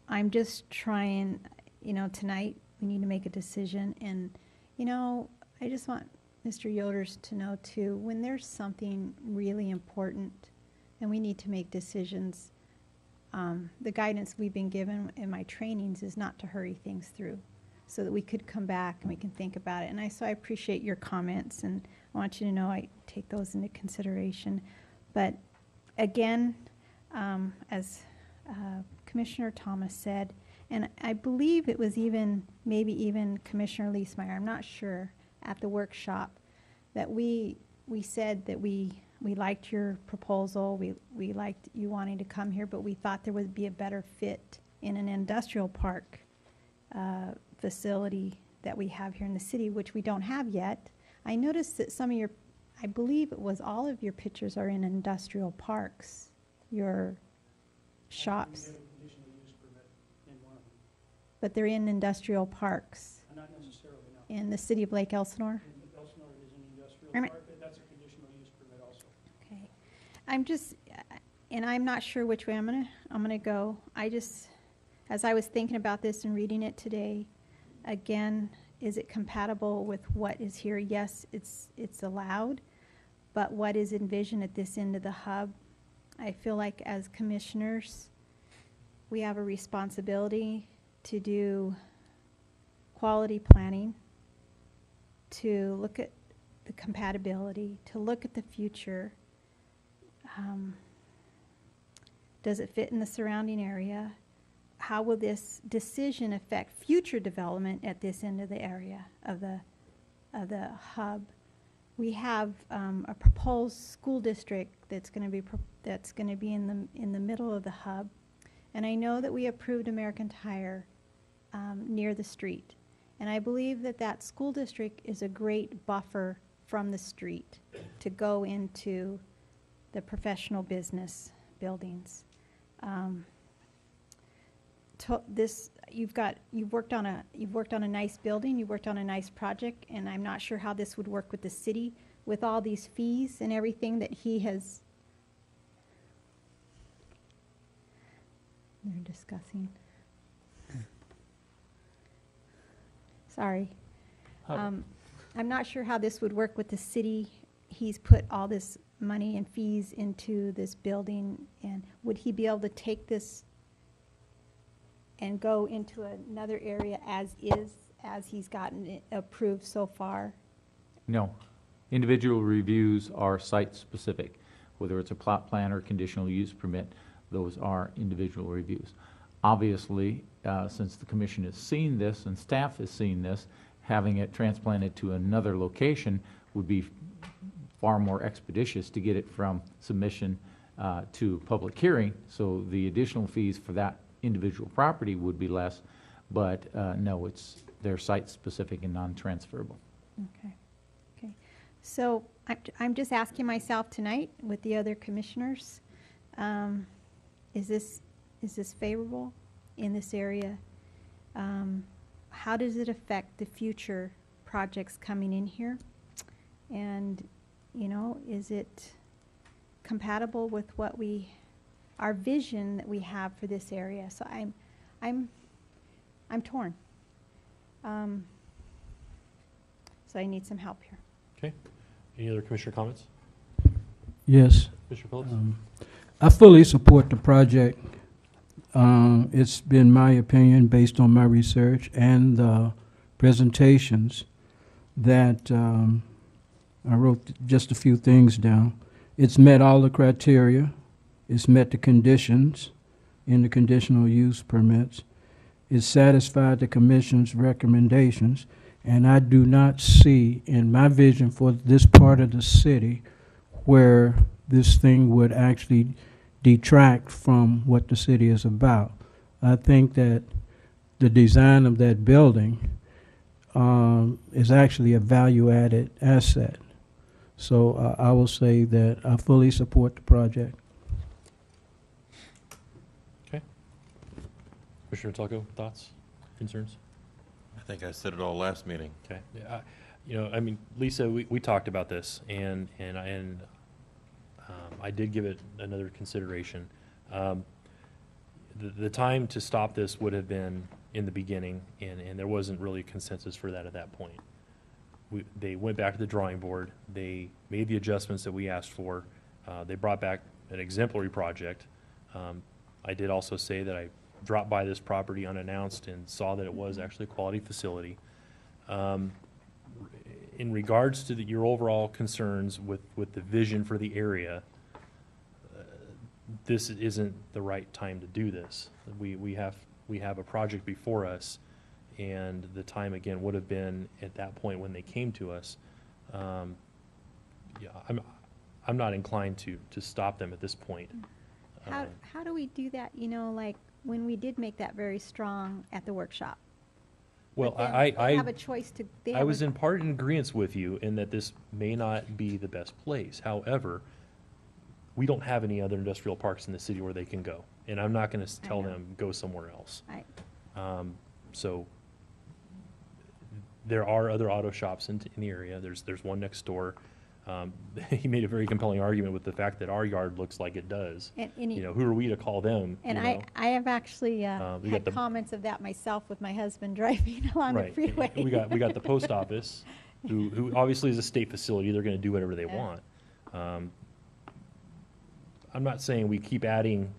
I'm just trying, tonight we need to make a decision. And, I just want Mr. Yoders to know too, when there's something really important and we need to make decisions, the guidance we've been given in my trainings is not to hurry things through, so that we could come back and we can think about it. And so I appreciate your comments, and I want you to know I take those into consideration. But again, as Commissioner Thomas said, and I believe it was maybe even Commissioner Leesmeyer, I'm not sure, at the workshop, that we said that we liked your proposal, we liked you wanting to come here, but we thought there would be a better fit in an industrial park facility that we have here in the city, which we don't have yet. I noticed that some of I believe it was all of your pictures are in industrial parks, your shops. We have a conditional use permit in one of them. But they're in industrial parks Not necessarily, no. in the city of Lake Elsinore? In Elsinore, it is an industrial I mean- park, but that's a conditional use permit also. Okay. I'm just, and I'm not sure which way I'm gonna go. As I was thinking about this and reading it today, again, is it compatible with what is here? Yes, it's allowed, but what is envisioned at this end of the hub? I feel like as commissioners, we have a responsibility to do quality planning, to look at the compatibility, to look at the future. Does it fit in the surrounding area? How will this decision affect future development at this end of the area of the hub? We have a proposed school district that's going to be in the middle of the hub, and I know that we approved American Tire near the street, and I believe that that school district is a great buffer from the street to go into the professional business buildings. You've worked on a nice building, you've worked on a nice project, and I'm not sure how this would work with the city with all these fees and everything that he has. They're discussing. Sorry. I'm not sure how this would work with the city. He's put all this money and fees into this building, and would he be able to take this and go into another area as he's gotten it approved so far? No. Individual reviews are site-specific. Whether it's a plot plan or conditional use permit, those are individual reviews. Obviously, since the commission has seen this and staff has seen this, having it transplanted to another location would be far more expeditious to get it from submission to public hearing. So the additional fees for that individual property would be less, but no, they're site-specific and non-transferable. Okay. So I'm just asking myself tonight with the other commissioners, is this favorable in this area? How does it affect the future projects coming in here? And, is it compatible with our vision that we have for this area? So I'm torn. So I need some help here. Okay. Any other commissioner comments? Yes. Commissioner Phillips? I fully support the project. It's been my opinion, based on my research and the presentations, that I wrote just a few things down. It's met all the criteria. It's met the conditions in the conditional use permits. It's satisfied the commission's recommendations, and I do not see in my vision for this part of the city where this thing would actually detract from what the city is about. I think that the design of that building is actually a value-added asset. So I will say that I fully support the project. Okay. Commissioner Talco, thoughts, concerns? I think I said it all last meeting. Okay. Yeah, Lisa, we talked about this, and I did give it another consideration. The time to stop this would have been in the beginning, and there wasn't really a consensus for that at that point. They went back to the drawing board. They made the adjustments that we asked for. They brought back an exemplary project. I did also say that I dropped by this property unannounced and saw that it was actually a quality facility. In regards to your overall concerns with the vision for the area, this isn't the right time to do this. We have a project before us, and the time again would have been at that point when they came to us. Yeah, I'm not inclined to stop them at this point. How do we do that, like when we did make that very strong at the workshop? Well, But then they have a choice to. I was in part in agreement with you in that this may not be the best place. However, we don't have any other industrial parks in the city where they can go, and I'm not going to tell them go somewhere else. So there are other auto shops in the area. There's one next door. He made a very compelling argument with the fact that our yard looks like it does. And You know, who are we to call them? And you know? I have actually we got had the- comments of that myself with my husband driving along the Right. freeway. We got the post office, who obviously is a state facility, they're gonna do whatever they Yeah. want. I'm not saying we keep adding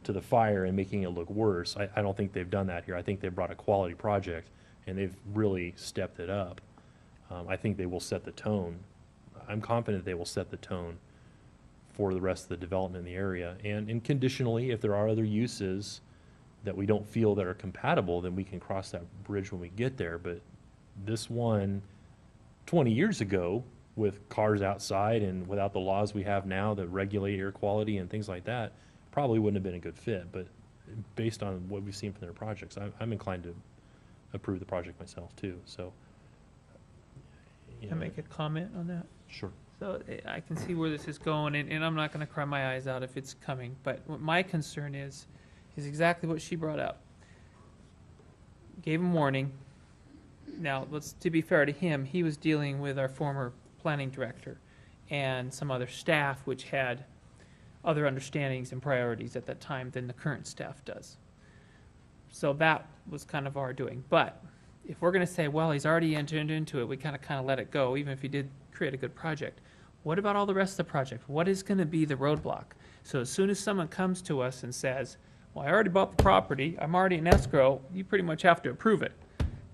to the fire and making it look worse. I don't think they've done that here. I think they've brought a quality project, and they've really stepped it up. I think they will set the tone. I'm confident they will set the tone for the rest of the development in the area. And conditionally, if there are other uses that we don't feel that are compatible, then we can cross that bridge when we get there. But this one, 20 years ago, with cars outside and without the laws we have now that regulate air quality and things like that, probably wouldn't have been a good fit. But based on what we've seen from their projects, I'm inclined to approve the project myself too, so. you Can I know, make a comment on that? Sure. So I can see where this is going, and I'm not gonna cry my eyes out if it's coming, but what my concern is exactly what she brought up. Gave him warning. Now, to be fair to him, he was dealing with our former planning director and some other staff which had other understandings and priorities at that time than the current staff does. So that was kind of our doing. But if we're gonna say, well, he's already entered into it, we kind of let it go, even if he did create a good project. What about all the rest of the project? What is gonna be the roadblock? So as soon as someone comes to us and says, well, I already bought the property, I'm already in escrow, you pretty much have to approve it.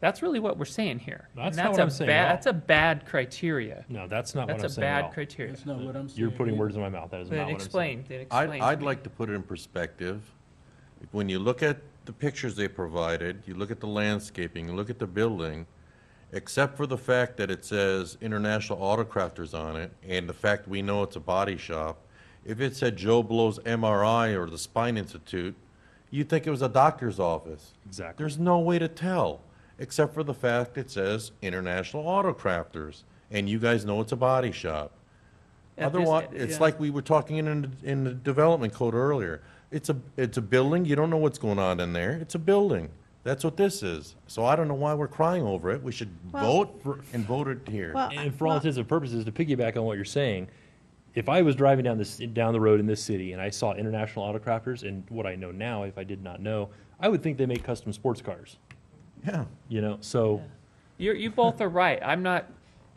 That's really what we're saying here. That's And not what I'm saying at all. That's a bad criteria. No, that's not what I'm That's a saying at bad all. criteria. That's not what I'm saying. You're putting either. words in my mouth. That is not Then what I'm saying. explain, then explain. I'd to me. like to put it in perspective. When you look at the pictures they provided, you look at the landscaping, you look at the building, except for the fact that it says International Auto Crafters on it, and the fact we know it's a body shop, if it said Joe Blow's MRI or the Spine Institute, you'd think it was a doctor's office. Exactly. There's no way to tell, except for the fact it says International Auto Crafters, and you guys know it's a body shop. At this- Otherwise, it's yeah. like we were talking in the development code earlier. It's a building, you don't know what's going on in there, it's a building. That's what this is. So I don't know why we're crying over it. We should Well- vote and vote it here. Well, And for all intents and purposes, to piggyback on what you're saying, if I was driving down the road in this city and I saw International Auto Crafters and what I know now, if I did not know, I would think they make custom sports cars, Yeah. you know, so. You both are right. I'm not,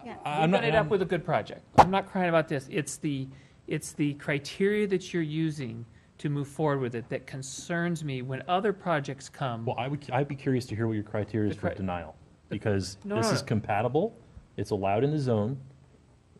Yeah. I'm we not, ended up with a good project. I'm not crying about this. It's the criteria that you're using to move forward with it that concerns me when other projects come. well, I'd be curious to hear what your criteria is The for cri- denial, because No, this no, is no. compatible, it's allowed in the zone,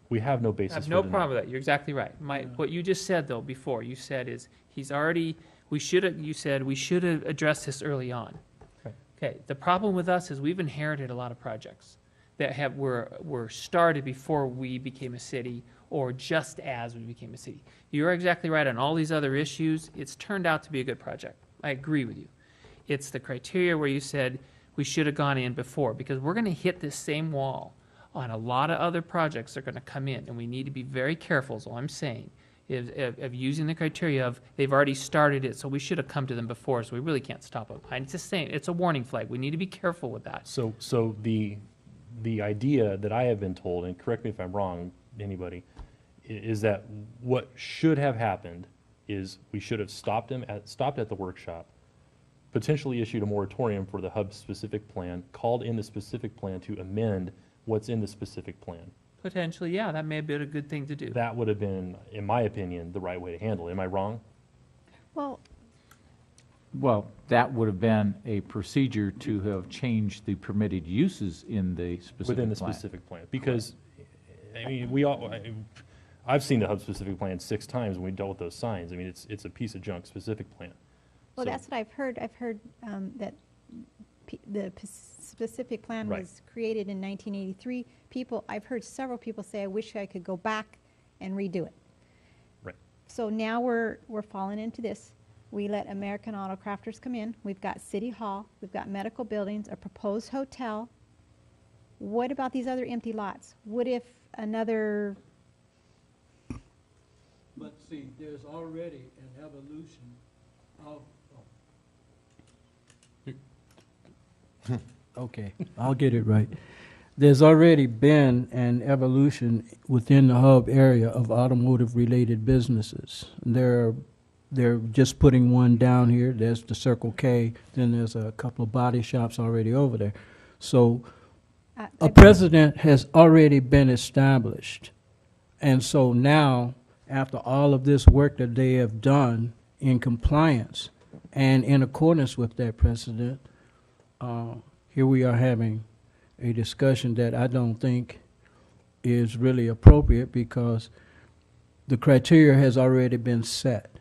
we have no I basis have for no denial. problem with that. You're exactly right. What you just said though before, you said is, you said we should have addressed this early on. Okay. Okay, the problem with us is we've inherited a lot of projects that were started before we became a city or just as we became a city. You're exactly right on all these other issues. It's turned out to be a good project. I agree with you. It's the criteria where you said we should have gone in before, because we're gonna hit this same wall on a lot of other projects that are gonna come in, and we need to be very careful, is all I'm saying, of using the criteria of, they've already started it, so we should have come to them before, so we really can't stop them. I'm just saying, it's a warning flag. We need to be careful with that. So the idea that I have been told, and correct me if I'm wrong, anybody, is that what should have happened is we should have stopped at the workshop, potentially issued a moratorium for the hub-specific plan, called in the specific plan to amend what's in the specific plan. Potentially, yeah, that may have been a good thing to do. That would have been, in my opinion, the right way to handle it. Am I wrong? Well, That would have been a procedure to have changed the permitted uses in the specific Within the plan. specific plan, because, I mean, I've seen the hub-specific plan 6 times when we dealt with those signs. I mean, it's a piece of junk specific plan. well, So- that's what I've heard. I've heard that the specific plan Right. was created in 1983. I've heard several people say, I wish I could go back and redo it. Right. So now we're falling into this. We let American Auto Crafters come in. We've got City Hall, we've got medical buildings, a proposed hotel. What about these other empty lots? What if another, But see, there's already an evolution of. Okay, I'll get it right. there's already been an evolution within the hub area of automotive-related businesses. They're just putting one down here. There's the Circle K. Then there's a couple of body shops already over there. So a precedent has already been established. And so now, after all of this work that they have done in compliance and in accordance with that precedent, here we are having a discussion that I don't think is really appropriate because the criteria has already been set.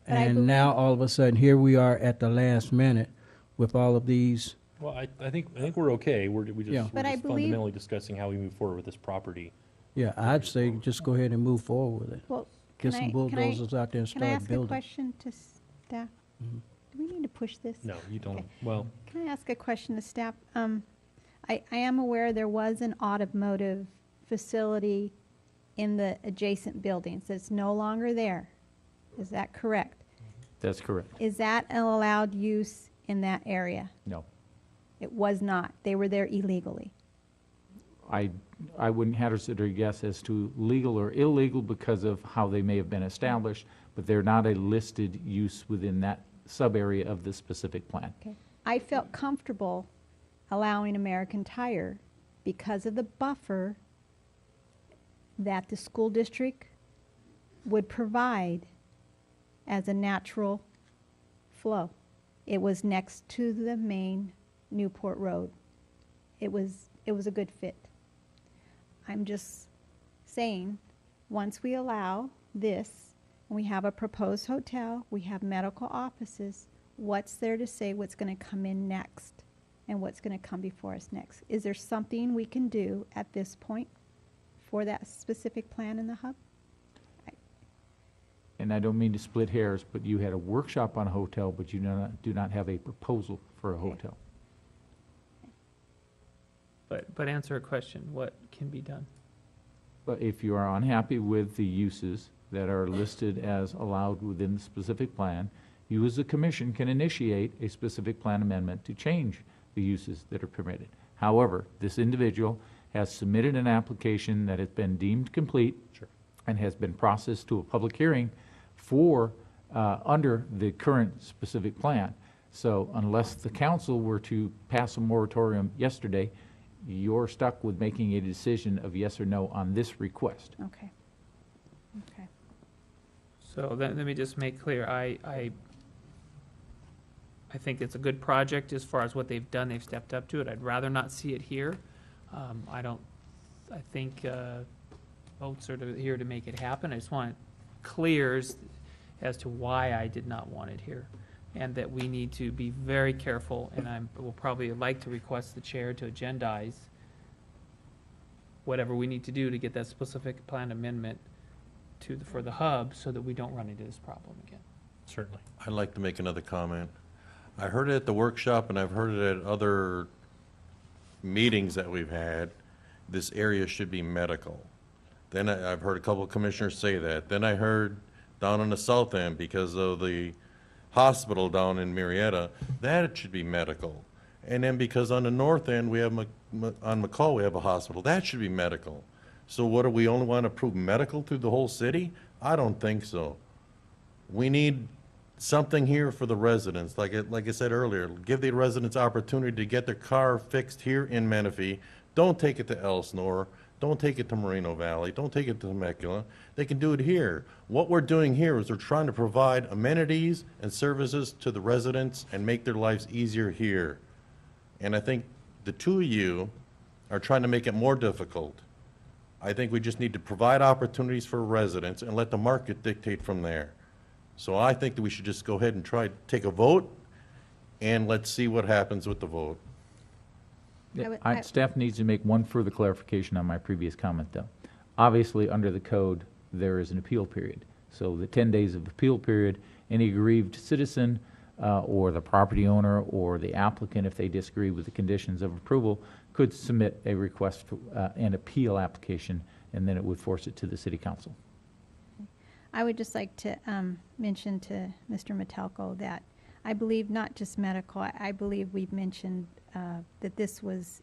But I And believe- now, all of a sudden, here we are at the last minute with all of these. Well, I think we're okay. Yeah. We're But I just believe- fundamentally discussing how we move forward with this property. Yeah, I'd say just go ahead and move forward with it. Well, Get can some I- can I- bulldozers out there and Can I start ask a building. question to staff? Mhm. Do we need to push this? No, you don't, Okay. well, Can I ask a question to staff? I am aware there was an automotive facility in the adjacent buildings. It's no longer there. Is that correct? That's correct. Is that an allowed use in that area? No. It was not. They were there illegally. I wouldn't hazard a guess as to legal or illegal because of how they may have been established, but they're not a listed use within that sub-area of the specific plan. Okay. I felt comfortable allowing American Tire because of the buffer that the school district would provide as a natural flow. It was next to the main Newport Road. It was a good fit. I'm just saying, once we allow this, and we have a proposed hotel, we have medical offices, what's there to say what's going to come in next and what's going to come before us next? Is there something we can do at this point for that specific plan in the hub? And I don't mean to split hairs, but you had a workshop on a hotel, but you do not have a proposal for a hotel. But answer a question, what can be done? But if you are unhappy with the uses that are listed as allowed within the specific plan, you as a commission can initiate a specific plan amendment to change the uses that are permitted. However, this individual has submitted an application that has been deemed complete and has been processed to a public hearing for, under the current specific plan. So unless the council were to pass a moratorium yesterday, you're stuck with making a decision of yes or no on this request. Okay. Okay. So let me just make clear, I think it's a good project as far as what they've done, they've stepped up to it. I'd rather not see it here. I think votes are here to make it happen. I just want clear as to why I did not want it here. And that we need to be very careful, and I will probably like to request the chair to agendize whatever we need to do to get that specific plan amendment for the hub so that we don't run into this problem again. certainly. I'd like to make another comment. I heard it at the workshop and I've heard it at other meetings that we've had. This area should be medical. Then I've heard a couple of commissioners say that. Then I heard down on the south end, because of the hospital down in Marietta, that it should be medical. And then because on the north end, we have, on McCall, we have a hospital, that should be medical. So what, do we only want to approve medical through the whole city? I don't think so. We need something here for the residents, like I said earlier, give the residents opportunity to get their car fixed here in Menifee. Don't take it to Elsinore, don't take it to Moreno Valley, don't take it to Temecula. They can do it here. What we're doing here is we're trying to provide amenities and services to the residents and make their lives easier here. And I think the two of you are trying to make it more difficult. I think we just need to provide opportunities for residents and let the market dictate from there. So I think that we should just go ahead and try to take a vote, and let's see what happens with the vote. Staff needs to make one further clarification on my previous comment, though. Obviously, under the code, there is an appeal period. So the 10 days of appeal period, any aggrieved citizen or the property owner or the applicant, if they disagree with the conditions of approval, could submit a request for an appeal application, and then it would force it to the city council. I would just like to mention to Mr. Metelko that I believe not just medical, I believe we've mentioned that this was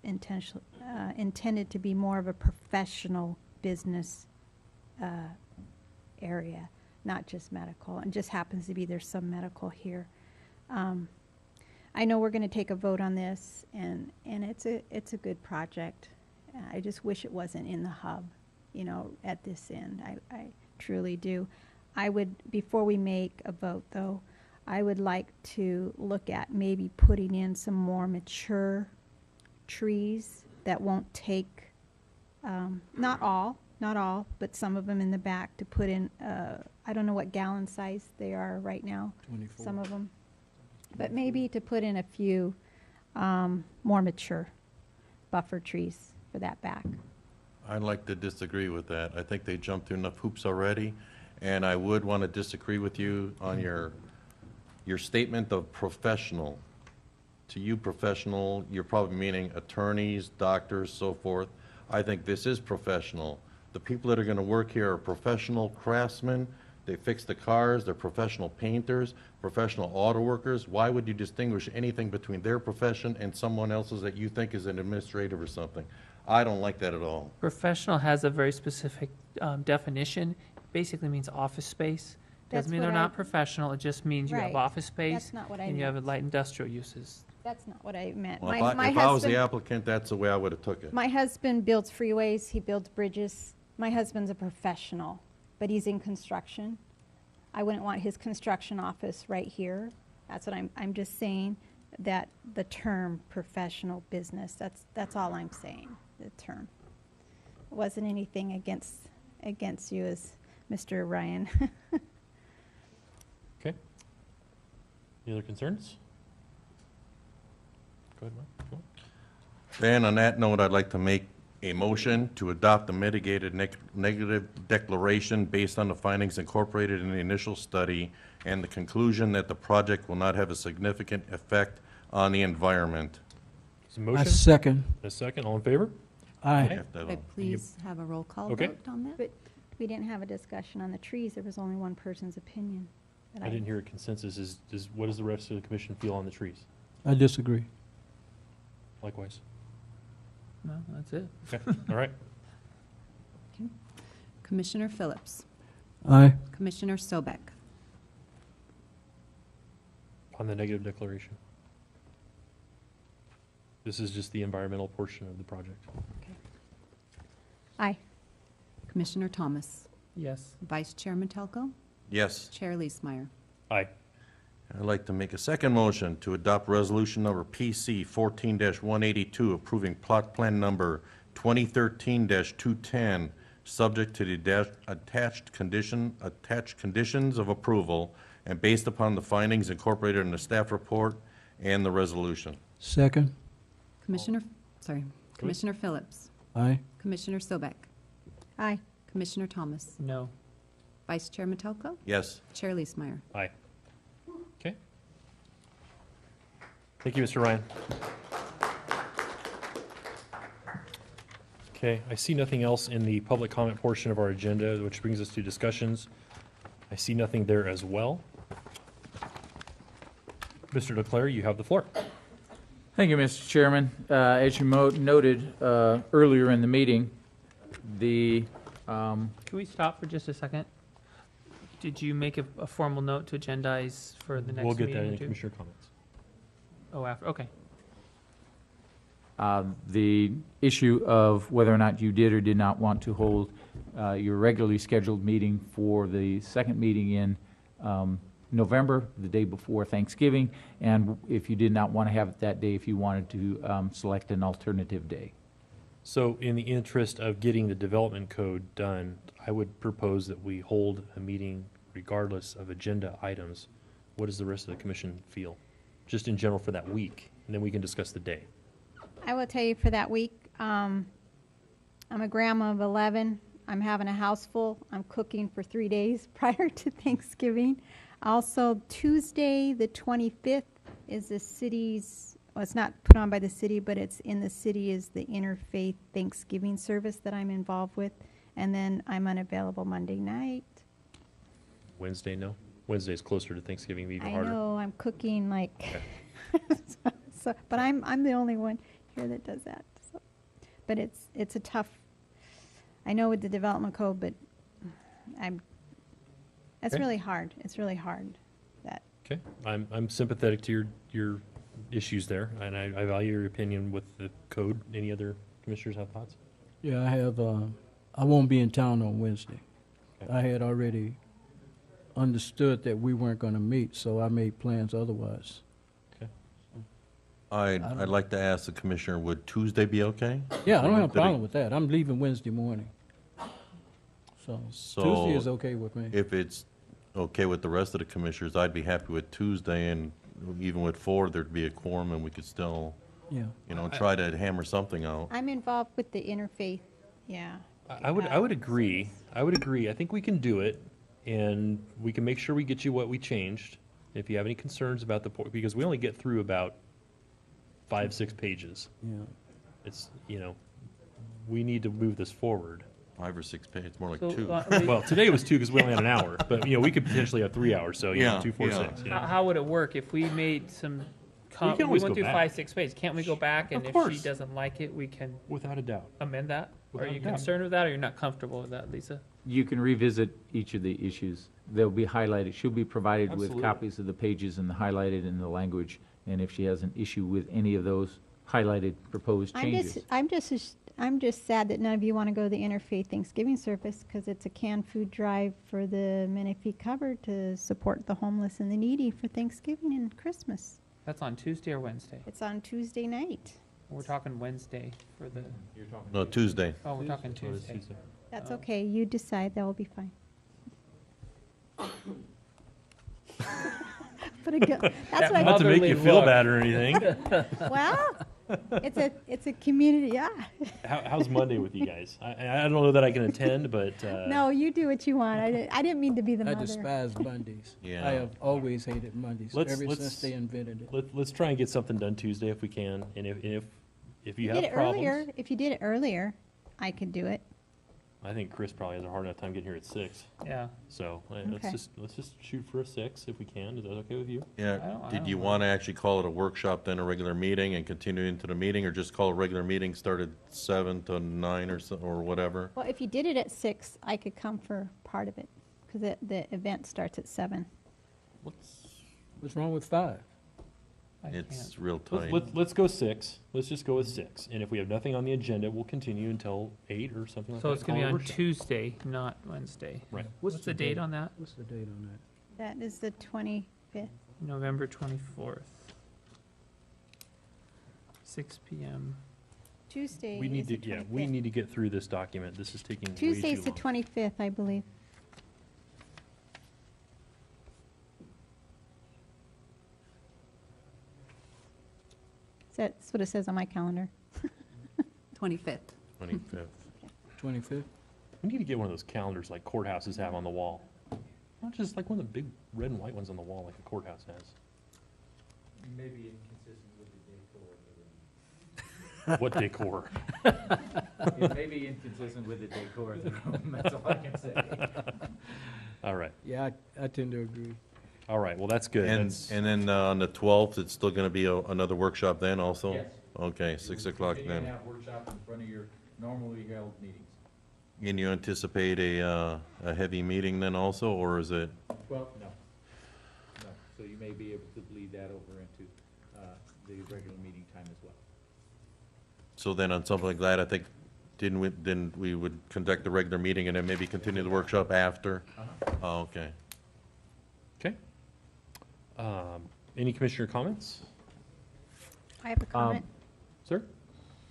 intended to be more of a professional business area, not just medical. And just happens to be there's some medical here. I know we're going to take a vote on this, and it's a good project. I just wish it wasn't in the hub, you know, at this end. I truly do. I would, before we make a vote though, I would like to look at maybe putting in some more mature trees that won't take, not all, but some of them in the back to put in, I don't know what gallon size they are right now, 24. some of them. But maybe to put in a few more mature buffer trees for that back. I'd like to disagree with that. I think they jumped through enough hoops already, and I would want to disagree with you on your statement of professional. To you, professional, you're probably meaning attorneys, doctors, so forth. I think this is professional. The people that are going to work here are professional craftsmen. They fix the cars, they're professional painters, professional auto workers. Why would you distinguish anything between their profession and someone else's that you think is an administrative or something? I don't like that at all. Professional has a very specific definition. Basically means office space. That's Doesn't mean they're what I- not professional, it just means you have Right. office space. That's not what I and you have meant. light industrial uses. That's not what I meant. Well, My if I was the husband- applicant, that's the way I would have took it. My husband builds freeways, he builds bridges. My husband's a professional, but he's in construction. I wouldn't want his construction office right here. That's what I'm just saying, that the term professional business, that's all I'm saying, the term. It wasn't anything against you as Mr. Ryan. Okay. Any other concerns? Go ahead, Mark. Go on. Then, on that note, I'd like to make a motion to adopt the mitigated negative declaration based on the findings incorporated in the initial study and the conclusion that the project will not have a significant effect on the environment. Is a I motion? second. A second, all in favor? Aye. Have to have Could I a- please have a roll call Okay. vote on that? But we didn't have a discussion on the trees, there was only one person's opinion. that I didn't hear a consensus. What does the rest of the commission feel on the trees? I disagree. Likewise. No, that's it. Okay, all right. Commissioner Phillips, Aye. Commissioner Sobek, On the negative declaration. This is just the environmental portion of the project. Aye. Commissioner Thomas, Yes. Vice Chair Metelko, Yes. Chair Leesmeyer. Aye. I'd like to make a second motion to adopt resolution number PC 14-182, approving plot plan number 2013-210, subject to the attached conditions of approval and based upon the findings incorporated in the staff report and the resolution. Second. Commissioner Phillips, Aye. Commissioner Sobek, Aye. Commissioner Thomas, No. Vice Chair Metelko, Yes. Chair Leesmeyer. Aye. Okay. Thank you, Mr. Ryan. Okay, I see nothing else in the public comment portion of our agenda, which brings us to discussions. I see nothing there as well. Mr. Leclerc, you have the floor. Thank you, Mr. Chairman. As you noted earlier in the meeting, the, Can we stop for just a second? Did you make a formal note to agendize for the next We'll meeting? get that in or two? commissioner comments. Oh, after, okay. the issue of whether or not you did or did not want to hold your regularly scheduled meeting for the second meeting in November, the day before Thanksgiving, and if you did not want to have it that day, if you wanted to select an alternative day. So in the interest of getting the development code done, I would propose that we hold a meeting regardless of agenda items. What does the rest of the commission feel? Just in general for that week, and then we can discuss the day. I will tell you for that week, I'm a grandma of 11. I'm having a house full. I'm cooking for 3 days prior to Thanksgiving. Also, Tuesday, the 25th, is the city's, well, it's not put on by the city, but it's in the city, is the Interfaith Thanksgiving service that I'm involved with. And then I'm unavailable Monday night. Wednesday, no? Wednesday's closer to Thanksgiving, even I harder. know, I'm cooking like, but I'm the only one here that does that. So. but it's a tough, I know with the development code, but it's Okay. really hard. It's really hard. That, Okay, I'm sympathetic to your issues there, and I value your opinion with the code. Any other commissioners have thoughts? Yeah, I have, I won't be in town on Wednesday. Okay. I had already understood that we weren't gonna meet, so I made plans otherwise. I'd like to ask the commissioner, would Tuesday be okay? Yeah, I don't have a Did it- problem with that. I'm leaving Wednesday morning. So Tuesday is okay with me. If it's okay with the rest of the commissioners, I'd be happy with Tuesday, and even with 4, there'd be a quorum, and we could still, Yeah. try to hammer something out. I'm involved with the interfaith, yeah. I would agree. I would agree. I think we can do it, and we can make sure we get you what we changed. If you have any concerns about because we only get through about 5-6 pages. Yeah. It's, we need to move this forward. 5 or 6 pages, more like So, 2. Well, today was 2 because we only had an hour, but, we could potentially have 3 hours, so, Yeah, 2, 4, yeah. 6. How would it work if we made some, can we always went go through back. 5, 6 pages? Can't we go back and Of if she course. doesn't like it, we can Without a doubt. amend that? Are Without you a doubt. concerned with that or you're not comfortable with that, Lisa? You can revisit each of the issues. They'll be highlighted. She'll be provided with Absolutely. copies of the pages and highlighted in the language. And if she has an issue with any of those highlighted proposed changes. I'm just sad that none of you want to go to the Interfaith Thanksgiving service because it's a canned food drive for the Menifee cover to support the homeless and the needy for Thanksgiving and Christmas. That's on Tuesday or Wednesday? It's on Tuesday night. We're talking Wednesday for the, No, Tuesday. oh, we're talking Tuesday. That's Oh. okay. You decide. That will be fine. But that's what I Not to make you motherly feel look. bad or anything. well, it's a community. Yeah. How's Monday with you guys? I don't know that I can attend, but No, you do what you want. I didn't mean to be the I mother. despise Mondays. Yeah. I have always hated Mondays, Let's- ever let's- since they invented it. let's try and get something done Tuesday if we can. And if you You have did it problems, earlier. If you did it earlier, I could do it. I think Chris probably has a hard enough time getting here at 6. Yeah. So Okay. let's just shoot for a 6 if we can. Is that okay with you? Yeah, I did don't you know. want to actually call it a workshop, then a regular meeting, and continue into the meeting, or just call a regular meeting, start at 7 to 9 or whatever? Well, if you did it at 6, I could come for part of it because the event starts at 7. What's wrong with 5? I It's can't. real tight. Let's go 6. Let's just go with 6. And if we have nothing on the agenda, we'll continue until 8 or something like that. So it's gonna be Call it a on workshop. Tuesday, not Wednesday. Right. What's the date on that? What's the date on that? That is the 25th. November 24th. 6 PM. Tuesday We is need the to, 25th. we need to get through this document. This is taking way too Tuesday's the long. 25th, I believe. That's what it says on my calendar. 25th. 25th. 25th? We need to get one of those calendars like courthouses have on the wall. Not just like one of the big red and white ones on the wall like a courthouse has. Maybe inconsistent with the decor. What decor? It may be inconsistent with the decor of the room, that's all I can say. All right, Yeah, I tend to agree. all right, well, that's good. And, That's- and then on the 12th, it's still going to be another workshop then also? Yes. Okay, 6 o'clock then. have workshops in front of your normally held meetings. And you anticipate a heavy meeting then also, or is it? Well, no. No, so you may be able to bleed that over into the regular meeting time as well. So then on something like that, I think, then we would conduct the regular meeting and then maybe continue the workshop after? Oh, okay. Okay. Any commissioner comments? I have a comment. Sir?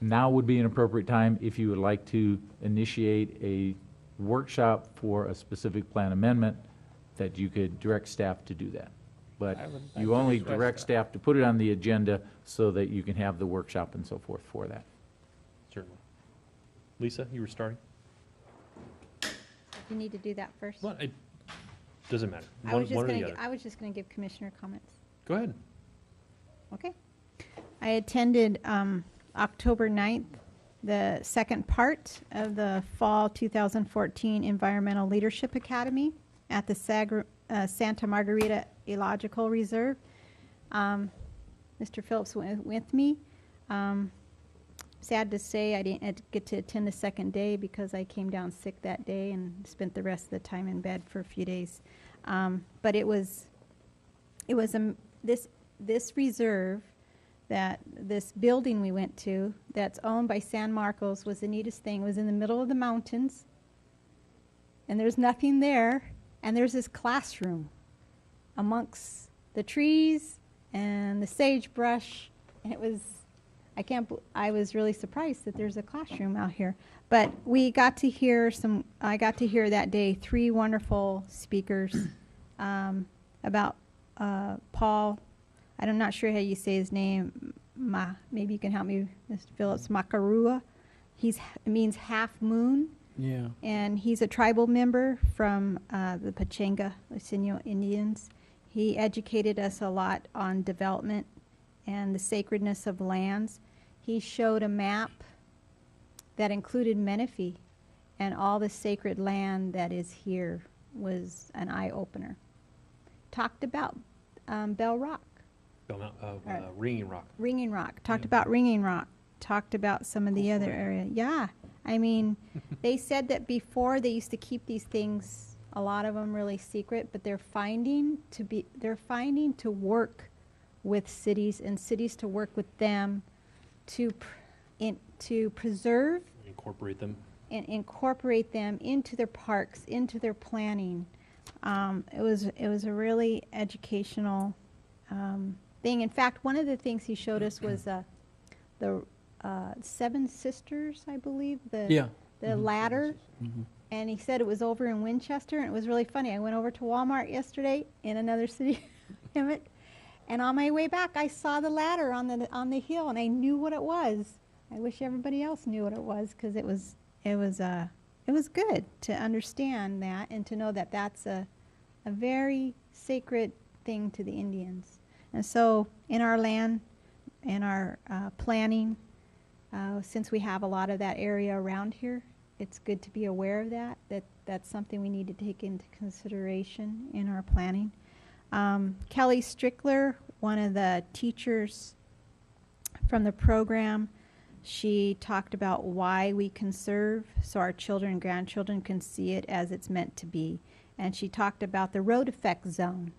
Now would be an appropriate time if you would like to initiate a workshop for a specific plan amendment, that you could direct staff to do that. But I would like you to only request direct that. staff to put it on the agenda so that you can have the workshop and so forth for that. Certainly. Lisa, you were starting? You need to do that first. Well, it doesn't matter. I One was just or the gonna, other. I was just gonna give commissioner comments. Go ahead. Okay. I attended October 9th, the second part of the Fall 2014 Environmental Leadership Academy at the Santa Margarita Ecological Reserve. Mr. Phillips went with me. sad to say I didn't get to attend the second day because I came down sick that day and spent the rest of the time in bed for a few days. But this reserve, that this building we went to that's owned by San Marcos was the neatest thing. It was in the middle of the mountains, and there's nothing there, and there's this classroom amongst the trees and the sagebrush, and it was, I was really surprised that there's a classroom out here. But I got to hear that day 3 wonderful speakers about Paul, I'm not sure how you say his name, maybe you can help me, Mr. Phillips, Makarua. It means half moon. Yeah. And he's a tribal member from the Pachanga Lusino Indians. He educated us a lot on development and the sacredness of lands. He showed a map that included Menifee, and all the sacred land that is here was an eye-opener. Talked about Bell Rock. Ringing Rock. Ringing Rock. Talked about Ringing Rock. Talked about some of the other area. Yeah. I mean, they said that before they used to keep these things, a lot of them really secret, but they're finding to work with cities and cities to work with them to preserve, Incorporate them. and incorporate them into their parks, into their planning. It was a really educational thing. In fact, one of the things he showed us was the Seven Sisters, I believe, the ladder. And he said it was over in Winchester, and it was really funny. I went over to Walmart yesterday in another city, Emmett, and on my way back, I saw the ladder on the hill, and I knew what it was. I wish everybody else knew what it was, because it was good to understand that and to know that that's a very sacred thing to the Indians. And so in our land, in our planning, since we have a lot of that area around here, it's good to be aware of that's something we need to take into consideration in our planning. Kelly Strickler, one of the teachers from the program, she talked about why we conserve so our children and grandchildren can see it as it's meant to be. And she talked about the road effect zone.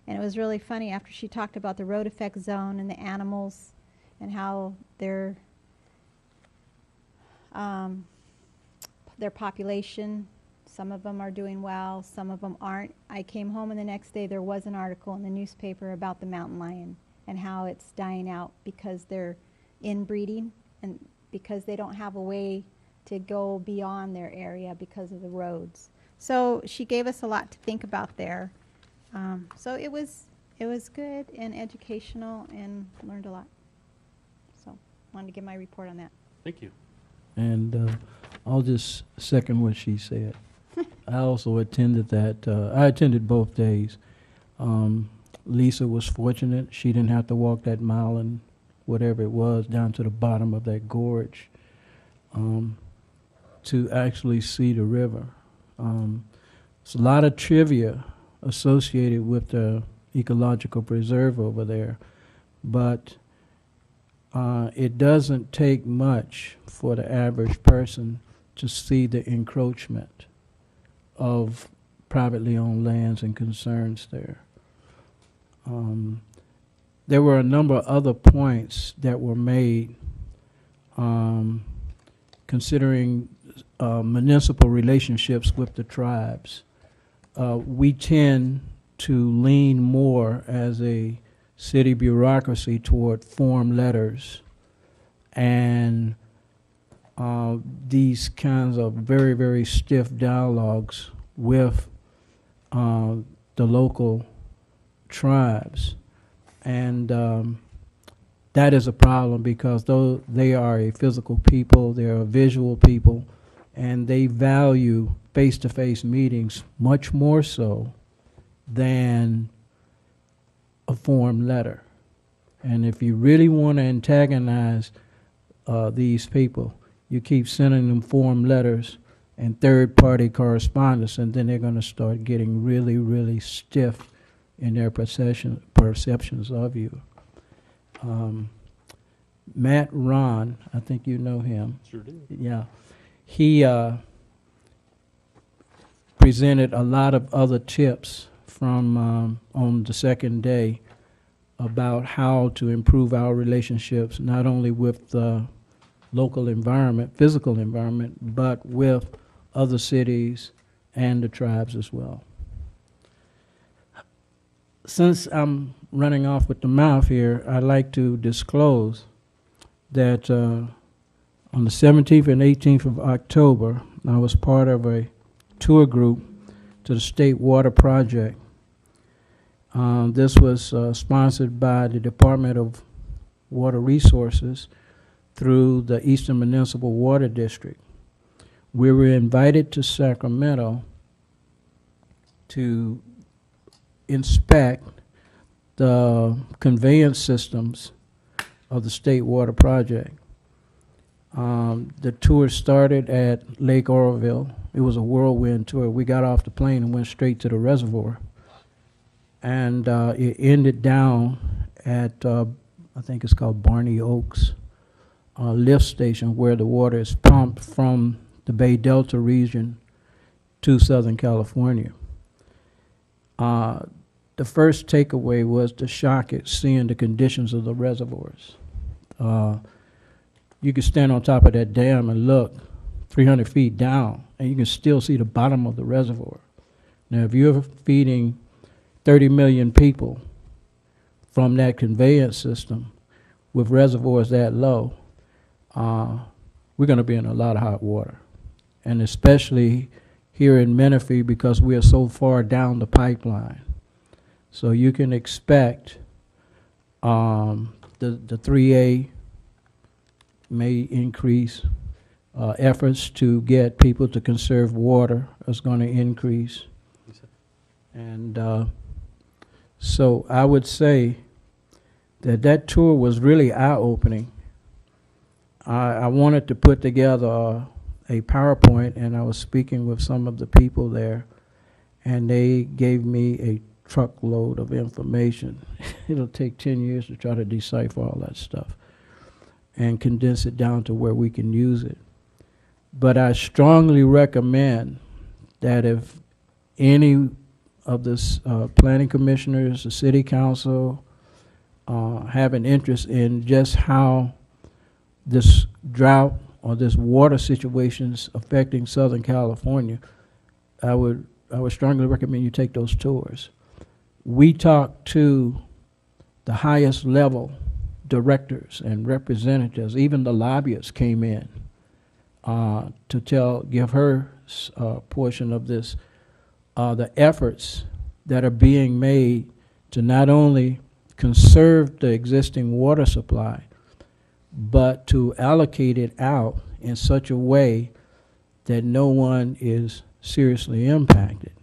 And it was really funny after she talked about the road effect zone and the animals and how their population, some of them are doing well, some of them aren't. I came home and the next day there was an article in the newspaper about the mountain lion and how it's dying out because they're inbreeding and because they don't have a way to go beyond their area because of the roads. So she gave us a lot to think about there. So it was good and educational and learned a lot. So wanted to give my report on that. Thank you. And I'll just second what she said. I also attended that. I attended both days. Lisa was fortunate. She didn't have to walk that mile and whatever it was down to the bottom of that gorge to actually see the river. There's a lot of trivia associated with the ecological preserve over there, but it doesn't take much for the average person to see the encroachment of privately owned lands and concerns there. There were a number of other points that were made considering municipal relationships with the tribes. We tend to lean more as a city bureaucracy toward form letters and these kinds of very, very stiff dialogues with the local tribes. And that is a problem because though they are a physical people, they are a visual people, and they value face-to-face meetings much more so than a form letter. And if you really want to antagonize these people, you keep sending them form letters and third-party correspondence, and then they're going to start getting really, really stiff in their perceptions of you. Matt Ron, I think you know him. Sure do. Yeah. He presented a lot of other tips from on the second day about how to improve our relationships, not only with the local environment, physical environment, but with other cities and the tribes as well. Since I'm running off with the mouth here, I'd like to disclose that on the 17th and 18th of October, I was part of a tour group to the State Water Project. This was sponsored by the Department of Water Resources through the Eastern Municipal Water District. We were invited to Sacramento to inspect the conveyance systems of the State Water Project. The tour started at Lake Oroville. It was a whirlwind tour. We got off the plane and went straight to the reservoir. And it ended down at, I think it's called Barney Oaks lift station, where the water is pumped from the Bay Delta region to Southern California. The first takeaway was the shock at seeing the conditions of the reservoirs. You can stand on top of that dam and look 300 feet down, and you can still see the bottom of the reservoir. Now, if you're feeding 30 million people from that conveyance system with reservoirs that low, we're going to be in a lot of hot water. And especially here in Menifee, because we are so far down the pipeline. So you can expect the 3A may increase. Efforts to get people to conserve water is going to increase. And so I would say that that tour was really eye-opening. I wanted to put together a PowerPoint, and I was speaking with some of the people there, and they gave me a truckload of information. It'll take 10 years to try to decipher all that stuff and condense it down to where we can use it. But I strongly recommend that if any of the planning commissioners, the city council, have an interest in just how this drought or this water situation is affecting Southern California, I would strongly recommend you take those tours. We talked to the highest level directors and representatives. Even the lobbyists came in to give her portion of this, the efforts that are being made to not only conserve the existing water supply, but to allocate it out in such a way that no one is seriously impacted.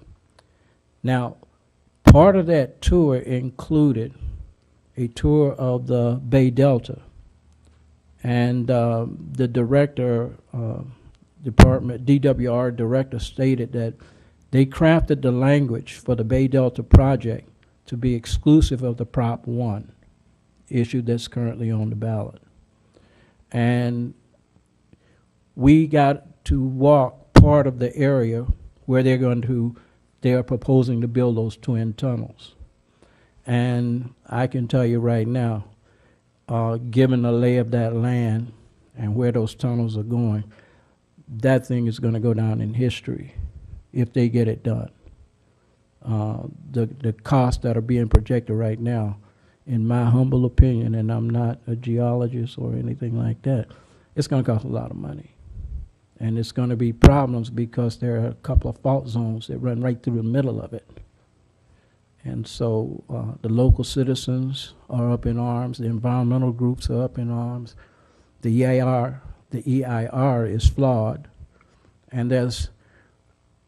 Now, part of that tour included a tour of the Bay Delta, and the director, department, DWR director, stated that they crafted the language for the Bay Delta project to be exclusive of the Prop 1 issue that's currently on the ballot. And we got to walk part of the area where they are proposing to build those twin tunnels. And I can tell you right now, given the lay of that land and where those tunnels are going, that thing is going to go down in history if they get it done. The costs that are being projected right now, in my humble opinion, and I'm not a geologist or anything like that, it's going to cost a lot of money. And it's going to be problems because there are a couple of fault zones that run right through the middle of it. And so the local citizens are up in arms, the environmental groups are up in arms, the EIR is flawed, and there's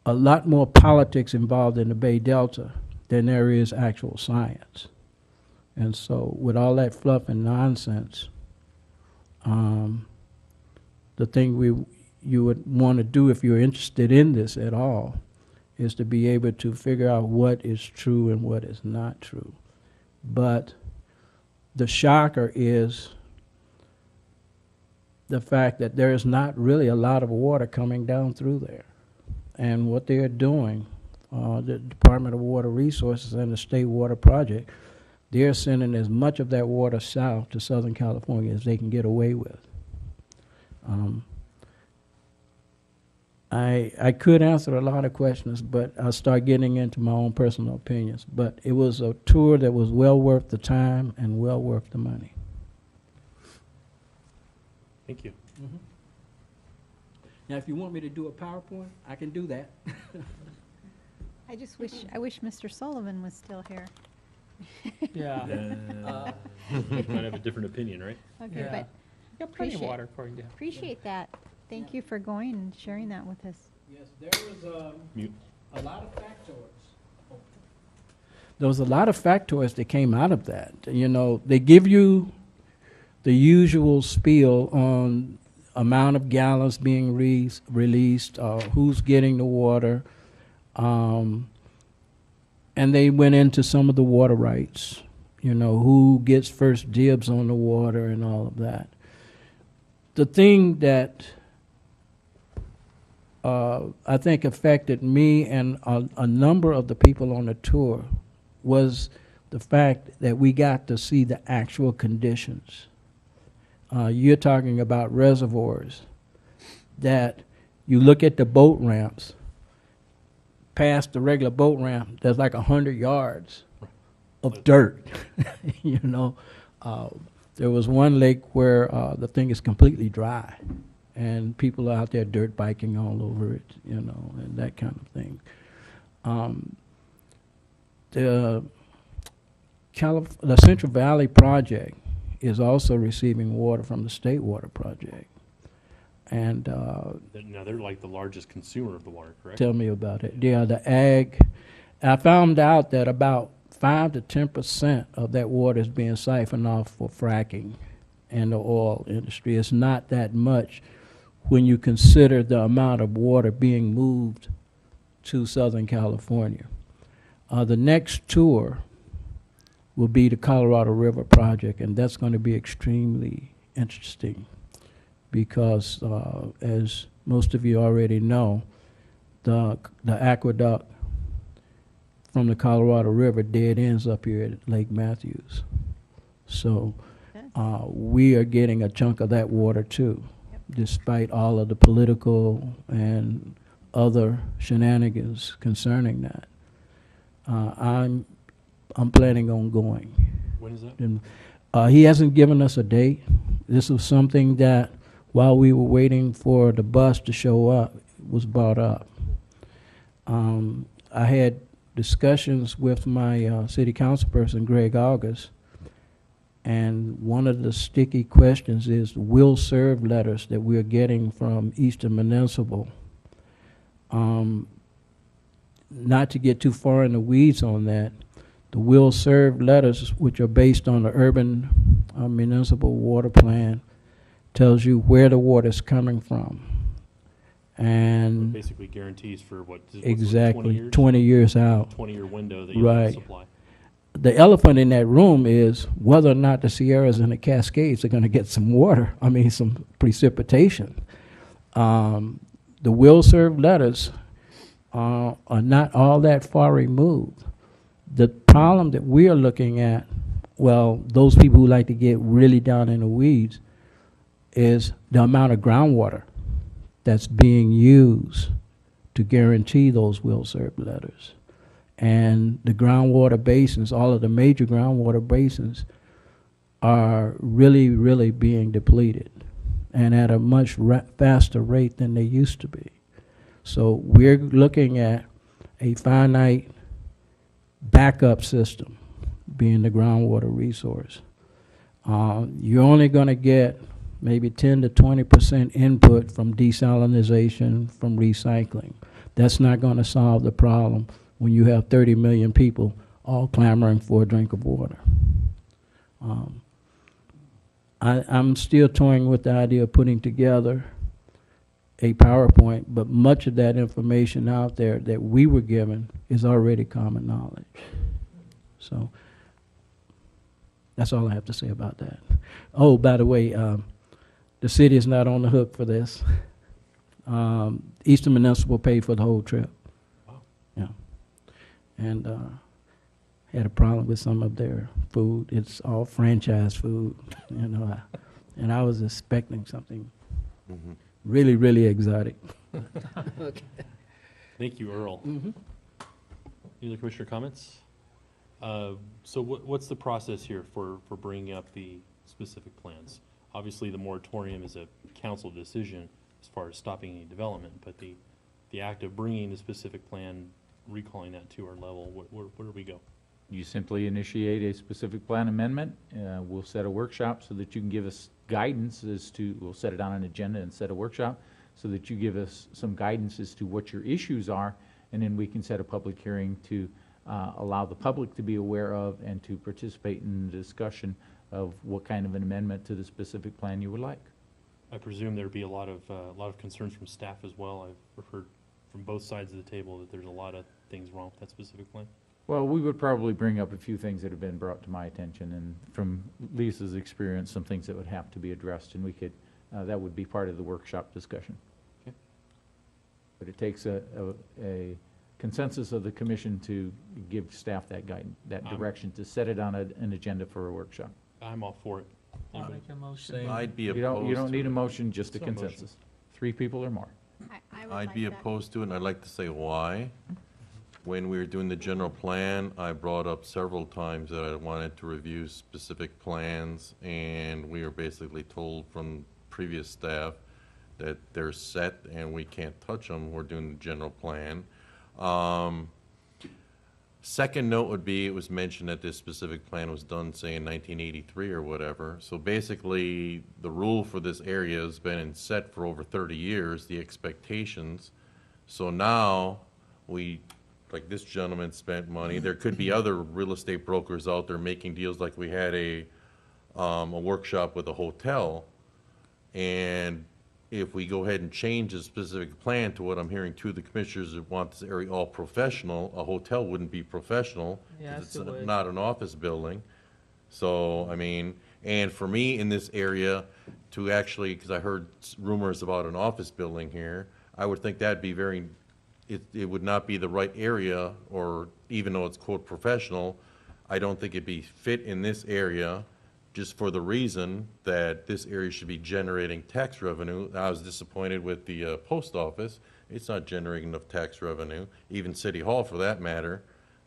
a lot more politics involved in the Bay Delta than there is actual science. And so with all that fluff and nonsense, the thing you would want to do if you're interested in this at all is to be able to figure out what is true and what is not true. But the shocker is the fact that there is not really a lot of water coming down through there. And what they are doing, the Department of Water Resources and the State Water Project, they're sending as much of that water south to Southern California as they can get away with. I could answer a lot of questions, but I'll start getting into my own personal opinions. But it was a tour that was well worth the time and well worth the money. Thank you. Now, if you want me to do a PowerPoint, I can do that. I wish Mr. Sullivan was still here. Yeah. Might have a different opinion, right? Okay, Yeah. but Got plenty of Appreciate- water according to. appreciate that. Thank you for going and sharing that with us. Yes, there was Mute. a lot of factoids. There was a lot of factoids that came out of that. You know, they give you the usual spiel on amount of gallons being released, who's getting the water, and they went into some of the water rights, you know, who gets first dibs on the water and all of that. The thing that I think affected me and a number of the people on the tour was the fact that we got to see the actual conditions. You're talking about reservoirs that you look at the boat ramps, past the regular boat ramp, there's like 100 yards of dirt, you know. There was one lake where the thing is completely dry, and people are out there dirt biking all over it, you know, and that kind of thing. The Central Valley Project is also receiving water from the State Water Project. And Now, they're like the largest consumer of the water, correct? tell me about it. Yeah, the ag. I found out that about 5 to 10% of that water is being siphoned off for fracking and the oil industry. It's not that much when you consider the amount of water being moved to Southern California. The next tour will be the Colorado River Project, and that's going to be extremely interesting because, as most of you already know, the aqueduct from the Colorado River dead ends up here at Lake Matthews. So we are getting a chunk of that water too, despite all of the political and other shenanigans concerning that. I'm planning on going. When is that? And, he hasn't given us a date. This was something that, while we were waiting for the bus to show up, was brought up. I had discussions with my city council person, Greg August, and one of the sticky questions is will serve letters that we're getting from Eastern Municipal. Not to get too far in the weeds on that, the will serve letters, which are based on the urban municipal water plan, tells you where the water is coming from. And Basically guarantees for what? exactly 20 years out. 20-year window that you have Right. to supply. The elephant in that room is whether or not the Sierras and the Cascades are going to get some water, some precipitation. The will serve letters are not all that far removed. The problem that we are looking at, well, those people who like to get really down in the weeds, is the amount of groundwater that's being used to guarantee those will serve letters. And the groundwater basins, all of the major groundwater basins, are really, really being depleted, and at a much faster rate than they used to be. So we're looking at a finite backup system being the groundwater resource. You're only going to get maybe 10 to 20% input from desalinization, from recycling. That's not going to solve the problem when you have 30 million people all clamoring for a drink of water. I'm still toying with the idea of putting together a PowerPoint, but much of that information out there that we were given is already common knowledge. So that's all I have to say about that. Oh, by the way, The city is not on the hook for this. Eastern Municipal paid for the whole trip. Wow. Yeah. And had a problem with some of their food. It's all franchise food, you know. And I was expecting something really, really exotic. Thank you, Earl. Any other commissioner comments? So what's the process here for bringing up the specific plans? Obviously, the moratorium is a council decision as far as stopping any development, but the act of bringing the specific plan, recalling that to our level, where do we go? You simply initiate a specific plan amendment. We'll set a workshop so that you can give us guidance as to, we'll set it on an agenda and set a workshop so that you give us some guidance as to what your issues are, and then we can set a public hearing to allow the public to be aware of and to participate in the discussion of what kind of an amendment to the specific plan you would like. I presume there'd be a lot of concerns from staff as well. I've heard from both sides of the table that there's a lot of things wrong with that specific plan. Well, we would probably bring up a few things that have been brought to my attention, and from Lisa's experience, some things that would have to be addressed, and we could, that would be part of the workshop discussion. Okay. But it takes a consensus of the commission to give staff that guidance, that direction, to set it on an agenda for a workshop. I'm all for it. I'll Anybody? make a motion. I'd be You opposed don't need to a it. motion, just a It's not a motion. consensus. 3 people or more. I'd be opposed to it, and I'd like to say why. When we were doing the general plan, I brought up several times that I wanted to review specific plans, and we were basically told from previous staff that they're set and we can't touch them. We're doing the general plan. Second note would be, it was mentioned that this specific plan was done, say, in 1983 or whatever. So basically, the rule for this area has been set for over 30 years, the expectations. So now, like this gentleman spent money. There could be other real estate brokers out there making deals, like we had a workshop with a hotel. And if we go ahead and change the specific plan to what I'm hearing to the commissioners that want this area all professional, a hotel wouldn't be professional. 'Cause Yes, it's it would. not an office building. So, I mean, and for me in this area to actually, because I heard rumors about an office building here, I would think that'd be it would not be the right area, or even though it's quote professional, I don't think it'd be fit in this area, just for the reason that this area should be generating tax revenue. I was disappointed with the post office. It's not generating enough tax revenue, even City Hall for that matter.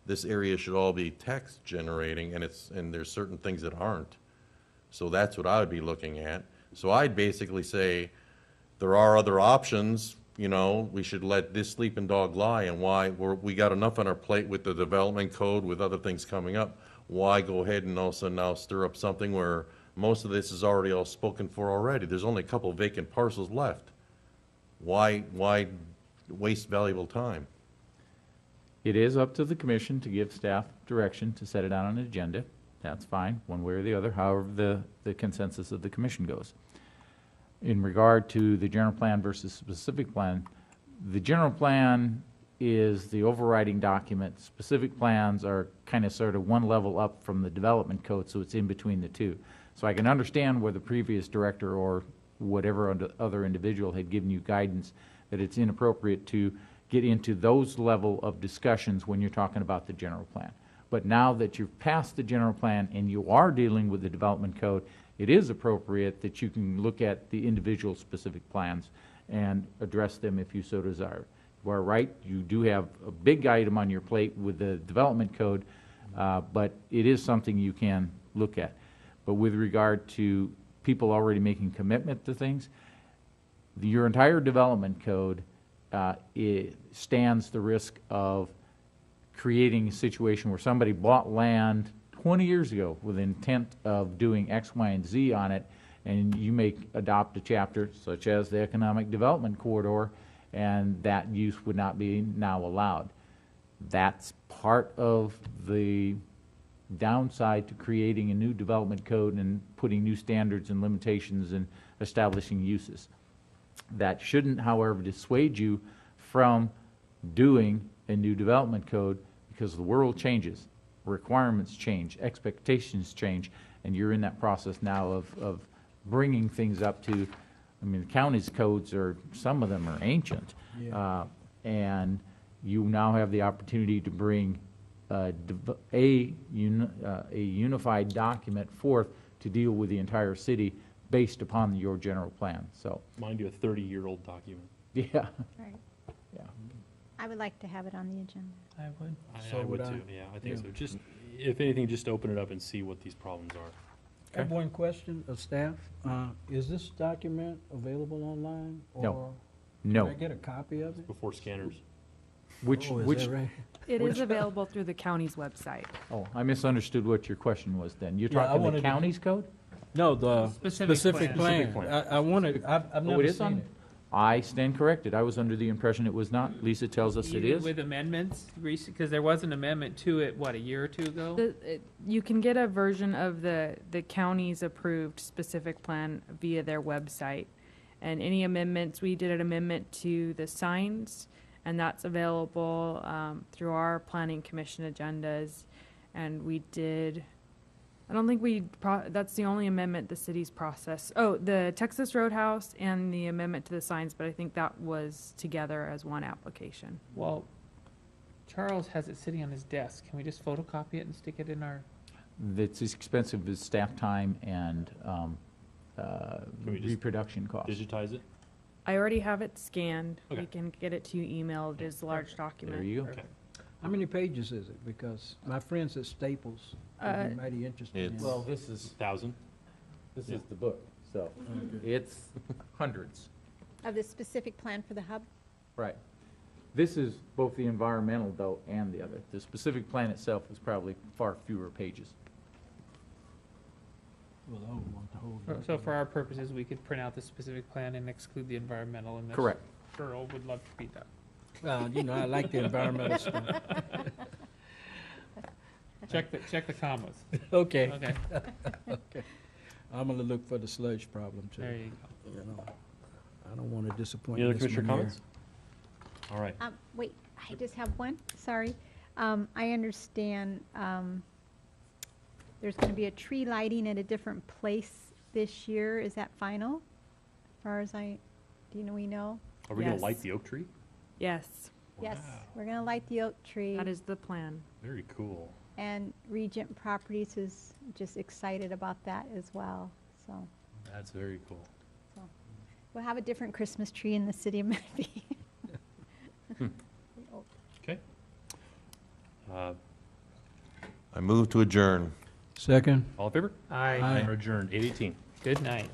This area should all be tax generating, and there's certain things that aren't. So that's what I would be looking at. So I'd basically say, there are other options. You know, we should let this sleeping dog lie, and we got enough on our plate with the development code, with other things coming up. Why go ahead and also now stir up something where most of this is already all spoken for already? There's only a couple vacant parcels left. Why waste valuable time? It is up to the commission to give staff direction to set it on an agenda. That's fine, one way or the other, however the consensus of the commission goes. In regard to the general plan versus specific plan, the general plan is the overriding document. Specific plans are kind of sort of one level up from the development code, so it's in between the two. So I can understand where the previous director or whatever other individual had given you guidance that it's inappropriate to get into those level of discussions when you're talking about the general plan. But now that you've passed the general plan and you are dealing with the development code, it is appropriate that you can look at the individual specific plans and address them if you so desire. You are right, you do have a big item on your plate with the development code, but it is something you can look at. But with regard to people already making commitment to things, your entire development code it stands the risk of creating a situation where somebody bought land 20 years ago with intent of doing X, Y, and Z on it, and you may adopt a chapter such as the economic development corridor, and that use would not be now allowed. That's part of the downside to creating a new development code and putting new standards and limitations and establishing uses. That shouldn't, however, dissuade you from doing a new development code, because the world changes, requirements change, expectations change, and you're in that process now of bringing things up to, I mean, the county's codes are, some of them are ancient. Yeah. And you now have the opportunity to bring a unified document forth to deal with the entire city based upon your general plan, so, Mind you, a 30-year-old document. yeah. Right. Yeah. I would like to have it on the agenda. I would. I So would would I. too, yeah, I think Yeah. so. Just, if anything, just open it up and see what these problems are. I have one question of staff. Is this document available online? No. Or No. can I get a copy of it? Before scanners. Which, Oh, is which, that right? It is available through the county's website. oh, I misunderstood what your question was then. You're Yeah, I talking wanted the to- county's code? No, the Specific specific plan. plan. Specific I wanted, I've Oh, never it is on? seen it. I stand corrected. I was under the impression it was not. Lisa tells us it Even is. with amendments, because there was an amendment to it, what, a year or two ago? You can get a version of the county's approved specific plan via their website. And any amendments, we did an amendment to the signs, and that's available through our planning commission agendas. And we did, I don't think that's the only amendment the city's processed. Oh, the Texas Roadhouse and the amendment to the signs, but I think that was together as one application. Well, Charles has it sitting on his desk. Can we just photocopy it and stick it in our? That's as expensive as staff time and we just reproduction costs. Digitize it? I already have it scanned. Okay. We can get it to you emailed. It's a large document. There you go. Okay. How many pages is it? Because my friends at Staples would be mighty interested in It's- it. Well, this is, 1,000? this Yeah. is the book, so it's hundreds. Of the specific plan for the hub? Right. This is both the environmental though and the other. The specific plan itself is probably far fewer pages. Well, the whole one, the whole So document. for our purposes, we could print out the specific plan and exclude the environmental and this. Correct. Earl would love to be that. Well, you know, I like the environmental stuff. Check the commas. Okay, Okay, okay. I'm gonna look for the sludge problem too. there you go. You know, I don't wanna disappoint Any other Ms. commissioner Manera. comments? All right. Wait, I just have one, sorry. I understand, there's gonna be a tree lighting at a different place this year. Is that final? As far as we know? Are we gonna Yes. light the oak tree? Yes, Yes, Wow, we're gonna light the oak tree. that is the plan. very cool. And Regent Properties is just excited about that as well, so. That's very cool. We'll have a different Christmas tree in the city of Menifee. Okay. I move to adjourn. Second? All in favor? Aye. Aye. We're adjourned, 8:18. Good night.